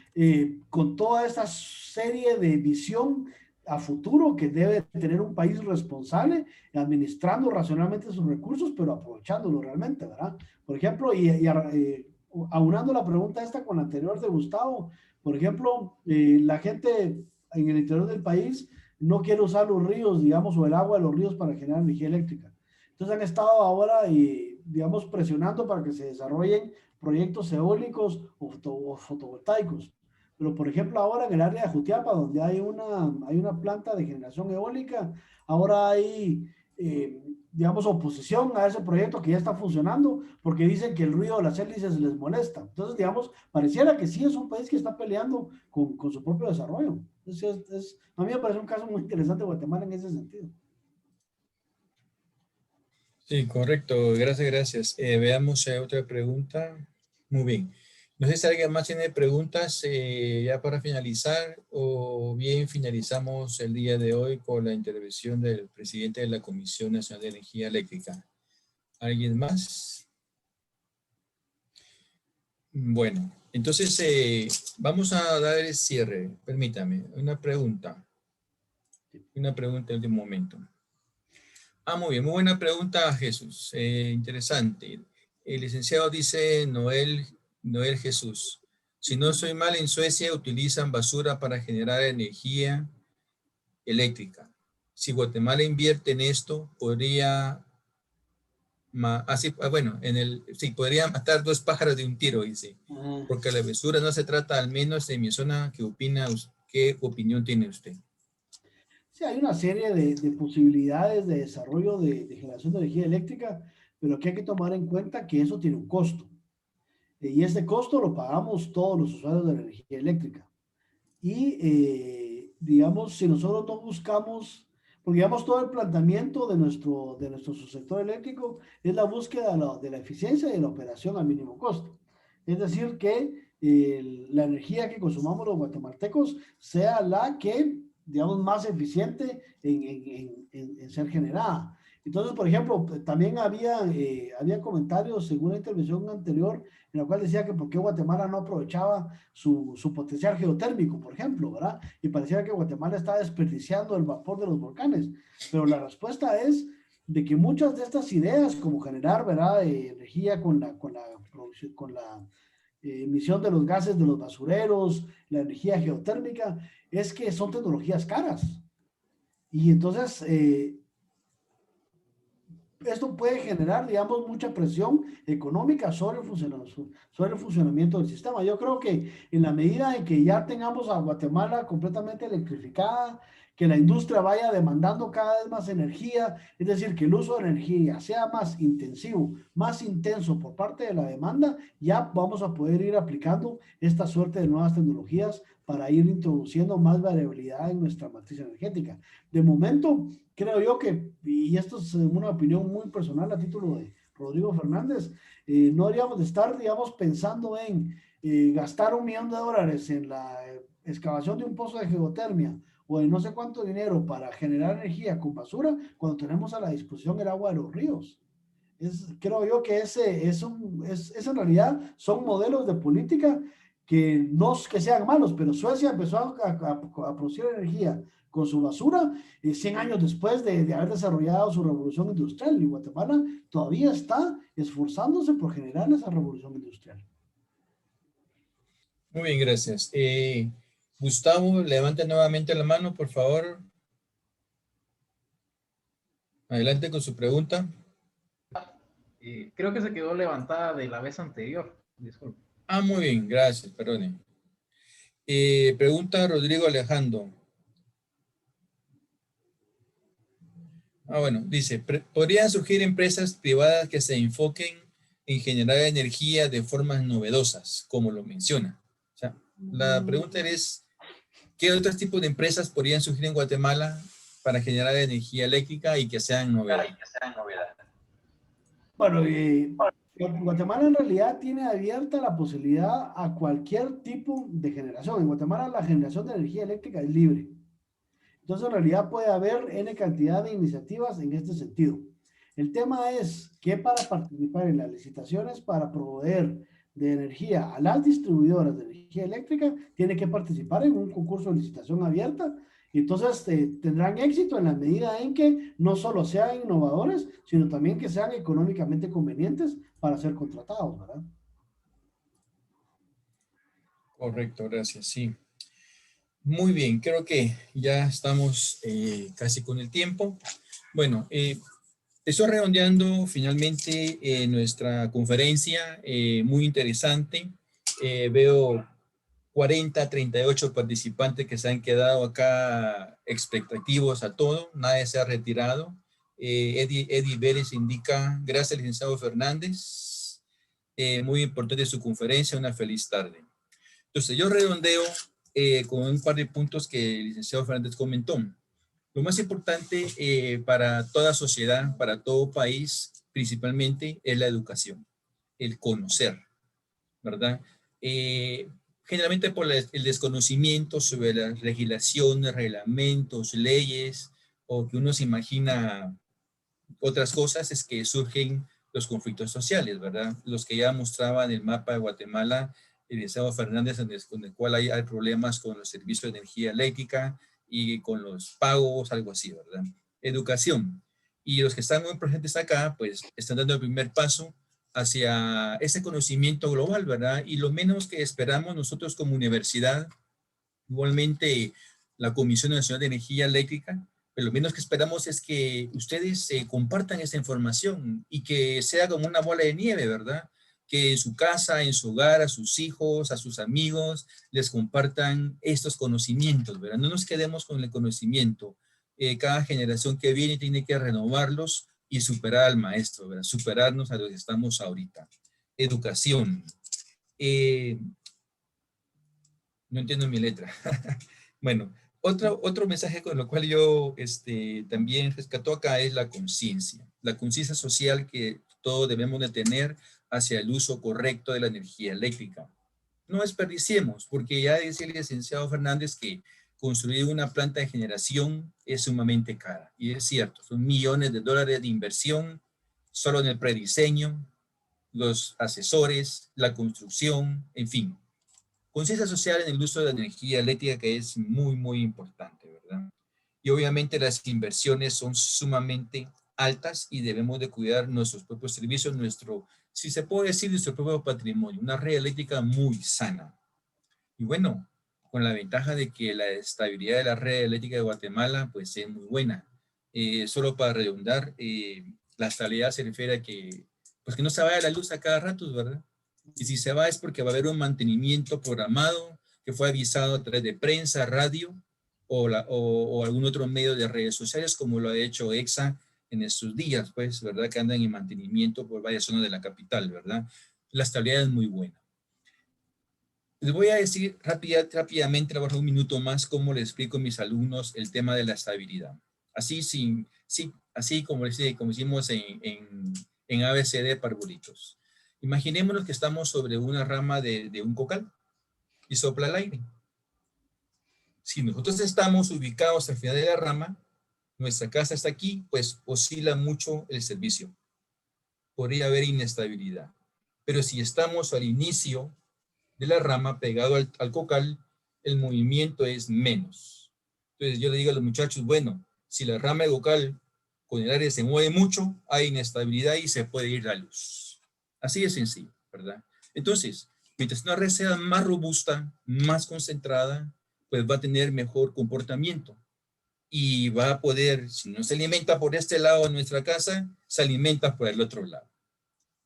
con toda esta serie de visión a futuro que debe tener un país responsable, administrando racionalmente sus recursos, pero aprovechándolo realmente, ¿verdad? Por ejemplo, aunando la pregunta esta con la anterior de Gustavo, por ejemplo, la gente en el interior del país no quiere usar los ríos, digamos, o el agua de los ríos para generar energía eléctrica. Entonces han estado ahora, digamos, presionando para que se desarrollen proyectos eólicos o fotovoltaicos. Pero, por ejemplo, ahora en el área de Jutiapa, donde hay una planta de generación eólica, ahora hay, digamos, oposición a ese proyecto que ya está funcionando, porque dicen que el ruido de las hélices les molesta. Entonces, digamos, pareciera que sí es un país que está peleando con su propio desarrollo. A mí me parece un caso muy interesante Guatemala en ese sentido. Sí, correcto. Gracias. Veamos si hay otra pregunta. Muy bien. No sé si alguien más tiene preguntas ya para finalizar o bien finalizamos el día de hoy con la intervención del presidente de la Comisión Nacional de Energía Eléctrica. ¿Alguien más? Bueno, entonces vamos a dar el cierre. Permítame, una pregunta. Una pregunta de un momento. Muy bien, muy buena pregunta, Jesús. Interesante. El licenciado dice Noel Jesús. Si no soy mal, en Suecia utilizan basura para generar energía eléctrica. Si Guatemala invierte en esto, podría, bueno, sí, podría matar dos pájaros de un tiro, dice. Ajá. Porque la basura no se trata, al menos en mi zona, ¿qué opinión tiene usted? Sí, hay una serie de posibilidades de desarrollo de generación de energía eléctrica, pero que hay que tomar en cuenta que eso tiene un costo. Y este costo lo pagamos todos los usuarios de la energía eléctrica. Y, digamos, si nosotros no buscamos, porque digamos, todo el planteamiento de nuestro subsector eléctrico es la búsqueda de la eficiencia y de la operación al mínimo costo. Es decir, que la energía que consumamos los guatemaltecos sea la que, digamos, más eficiente en ser generada. Entonces, por ejemplo, también había comentarios en una intervención anterior en la cual decía que por qué Guatemala no aprovechaba su potencial geotérmico, por ejemplo, ¿verdad? Y pareciera que Guatemala está desperdiciando el vapor de los volcanes. Pero la respuesta es de que muchas de estas ideas, como generar, ¿verdad? Energía con la emisión de los gases de los basureros, la energía geotérmica, es que son tecnologías caras. Y entonces, esto puede generar, digamos, mucha presión económica sobre el funcionamiento del sistema. Yo creo que en la medida en que ya tengamos a Guatemala completamente electrificada, que la industria vaya demandando cada vez más energía, es decir, que el uso de energía sea más intensivo, más intenso por parte de la demanda, ya vamos a poder ir aplicando esta suerte de nuevas tecnologías para ir introduciendo más variabilidad en nuestra matriz energética. De momento, creo yo que, y esto es una opinión muy personal a título de Rodrigo Fernández, no deberíamos de estar, digamos, pensando en gastar $1 millón en la excavación de un pozo de geotermia o en no sé cuánto dinero para generar energía con basura cuando tenemos a la disposición el agua de los ríos. Creo yo que es en realidad son modelos de política que no es que sean malos, pero Suecia empezó a producir energía con su basura 100 años después de haber desarrollado su revolución industrial, y Guatemala todavía está esforzándose por generar esa revolución industrial. Muy bien, gracias. Gustavo, levante nuevamente la mano, por favor. Adelante con su pregunta. Creo que se quedó levantada de la vez anterior. Disculpe. Ah, muy bien, gracias, perdone. Pregunta Rodrigo Alejandro. Ah, bueno, dice, ¿podrían surgir empresas privadas que se enfoquen en generar energía de formas novedosas, como lo menciona? O sea, la pregunta es, ¿qué otros tipos de empresas podrían surgir en Guatemala para generar energía eléctrica y que sean novedad? Bueno, Guatemala en realidad tiene abierta la posibilidad a cualquier tipo de generación. En Guatemala la generación de energía eléctrica es libre. Entonces, en realidad puede haber N cantidad de iniciativas en este sentido. El tema es que para participar en las licitaciones para proveer de energía a las distribuidoras de energía eléctrica, tiene que participar en un concurso de licitación abierta y entonces tendrán éxito en la medida en que no solo sean innovadores, sino también que sean económicamente convenientes para ser contratados, ¿verdad? Correcto, gracias, sí. Muy bien, creo que ya estamos casi con el tiempo. Bueno, estoy redondeando finalmente nuestra conferencia, muy interesante. Veo 40, 38 participantes que se han quedado acá expectativos a todo, nadie se ha retirado. Eddie Vélez indica, gracias licenciado Fernández, muy importante su conferencia, una feliz tarde. Entonces yo redondeo con un par de puntos que el licenciado Fernández comentó. Lo más importante para toda sociedad, para todo país, principalmente, es la educación, el conocer, ¿verdad? Generalmente por el desconocimiento sobre las legislaciones, reglamentos, leyes, o que uno se imagina otras cosas, es que surgen los conflictos sociales, ¿verdad? Los que ya mostraba en el mapa de Guatemala, el licenciado Fernández, con el cual hay problemas con los servicios de energía eléctrica y con los pagos, algo así, ¿verdad? Educación. Y los que están muy presentes acá, pues están dando el primer paso hacia ese conocimiento global, ¿verdad? Y lo menos que esperamos nosotros como universidad, igualmente la Comisión Nacional de Energía Eléctrica, pero lo menos que esperamos es que ustedes compartan esta información y que sea como una bola de nieve, ¿verdad? Que en su casa, en su hogar, a sus hijos, a sus amigos, les compartan estos conocimientos, ¿verdad? No nos quedemos con el conocimiento. Cada generación que viene tiene que renovarlos y superar al maestro, ¿verdad? Superarnos a lo que estamos ahorita. Educación. No entiendo mi letra. Bueno, otro mensaje con lo cual yo también rescato acá es la conciencia social que todos debemos de tener hacia el uso correcto de la energía eléctrica. No desperdiciemos, porque ya decía el licenciado Fernández que construir una planta de generación es sumamente cara. Y es cierto, son millones de dólares de inversión solo en el prediseño, los asesores, la construcción, en fin. Conciencia social en el uso de la energía eléctrica que es muy, muy importante, ¿verdad? Y obviamente las inversiones son sumamente altas y debemos de cuidar nuestros propios servicios, si se puede decir, nuestro propio patrimonio, una red eléctrica muy sana. Y bueno, con la ventaja de que la estabilidad de la red eléctrica de Guatemala pues es muy buena. Solo para redundar, la estabilidad se refiere a que pues que no se vaya la luz a cada rato, ¿verdad? Y si se va es porque va a haber un mantenimiento programado que fue avisado a través de prensa, radio o algún otro medio de redes sociales como lo ha hecho EXA en estos días, pues, ¿verdad? Que andan en mantenimiento por varias zonas de la capital, ¿verdad? La estabilidad es muy buena. Les voy a decir rápidamente, ahora un minuto más, cómo les explico a mis alumnos el tema de la estabilidad. Así como hicimos en ABCD Parvulitos. Imaginémonos que estamos sobre una rama de un cocal y sopla el aire. Si nosotros estamos ubicados al final de la rama, nuestra casa está aquí, pues oscila mucho el servicio. Podría haber inestabilidad. Pero si estamos al inicio de la rama pegado al cocal, el movimiento es menos. Entonces yo le digo a los muchachos, bueno, si la rama de cocal con el aire se mueve mucho, hay inestabilidad y se puede ir la luz. Así de sencillo, ¿verdad? Entonces, mientras una red sea más robusta, más concentrada, pues va a tener mejor comportamiento. y va a poder, si no se alimenta por este lado de nuestra casa, se alimenta por el otro lado.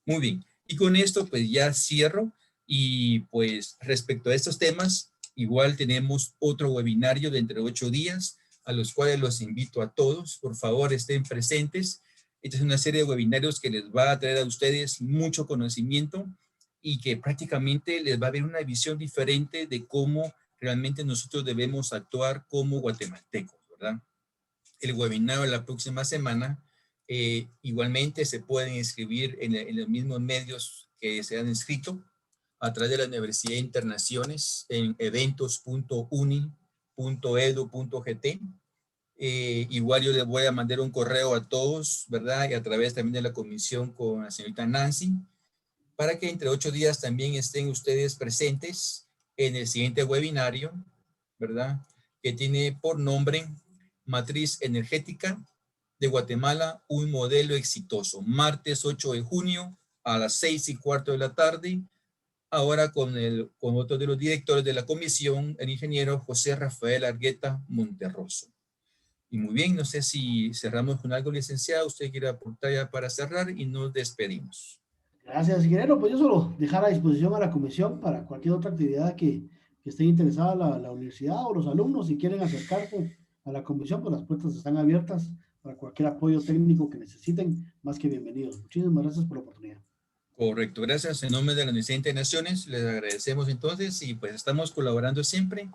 Muy bien. Y con esto pues ya cierro y pues respecto a estos temas, igual tenemos otro webinario dentro de 8 días a los cuales los invito a todos. Por favor, estén presentes. Esta es una serie de webinarios que les va a traer a ustedes mucho conocimiento y que prácticamente les va a dar una visión diferente de cómo realmente nosotros debemos actuar como guatemaltecos, ¿verdad? El webinario de la próxima semana igualmente se pueden inscribir en los mismos medios que se han inscrito a través de la Universidad de Internaciones en eventos.uni.edu.gt. Igual yo les voy a mandar un correo a todos, ¿verdad? Y a través también de la comisión con la señorita Nancy, para que entre 8 días también estén ustedes presentes en el siguiente webinario, ¿verdad? Que tiene por nombre Matriz Energética de Guatemala, un modelo exitoso. Martes 8 de junio a las 6:15 de la tarde. Ahora con otro de los directores de la comisión, el ingeniero José Rafael Argueta Monterroso. Y muy bien, no sé si cerramos con algo, licenciado. Usted quiere aportar ya para cerrar y nos despedimos. Gracias, ingeniero. Pues yo solo dejar a disposición a la comisión para cualquier otra actividad que esté interesada la universidad o los alumnos. Si quieren acercarse a la comisión, pues las puertas están abiertas para cualquier apoyo técnico que necesiten. Más que bienvenidos. Muchísimas gracias por la oportunidad. Correcto, gracias. En nombre de la Universidad de Internaciones, les agradecemos entonces y pues estamos colaborando siempre,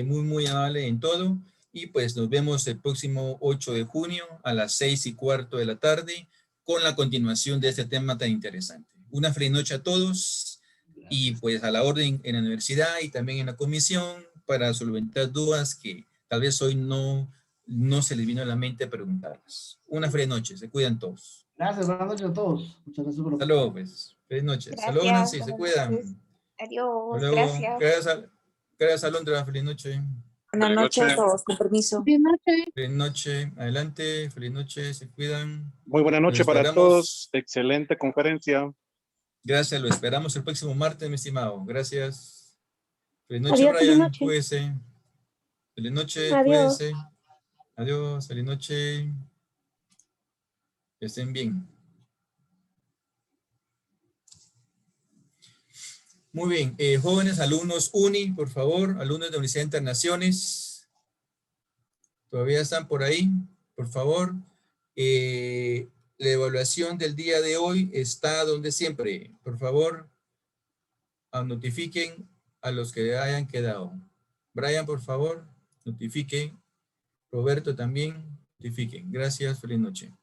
muy amable en todo. Y pues nos vemos el próximo 8 de junio a las 6:15 de la tarde con la continuación de este tema tan interesante. Una feliz noche a todos y pues a la orden en la universidad y también en la comisión para solventar dudas que tal vez hoy no se les vino a la mente preguntarlas. Una feliz noche, se cuidan todos. Gracias, buenas noches a todos. Muchas gracias por la Hasta luego, oportunidad. pues. Feliz noche. Hasta luego, Gracias, Nancy. Se buenas noches. cuidan. Hasta Adiós, luego. gracias. Gracias, Alondra. Feliz noche. Buenas noches a todos, con permiso. Buenas noches. Feliz noche. Adelante. Feliz noche. Se cuidan. Muy buena Los noche para esperamos. todos. Excelente conferencia. Gracias. Lo esperamos el próximo martes, mi estimado. Gracias. Feliz noche, Adiós, feliz Brian. noche. Cuídese. Feliz noche. Adiós. Cuídense. Adiós. Feliz noche. Que estén bien. Muy bien, jóvenes alumnos UNI, por favor, alumnos de Universidad de Internaciones, todavía están por ahí, por favor. La evaluación del día de hoy está donde siempre, por favor, notifiquen a los que hayan quedado. Brian, por favor, notifiquen. Roberto también, notifiquen. Gracias, feliz noche.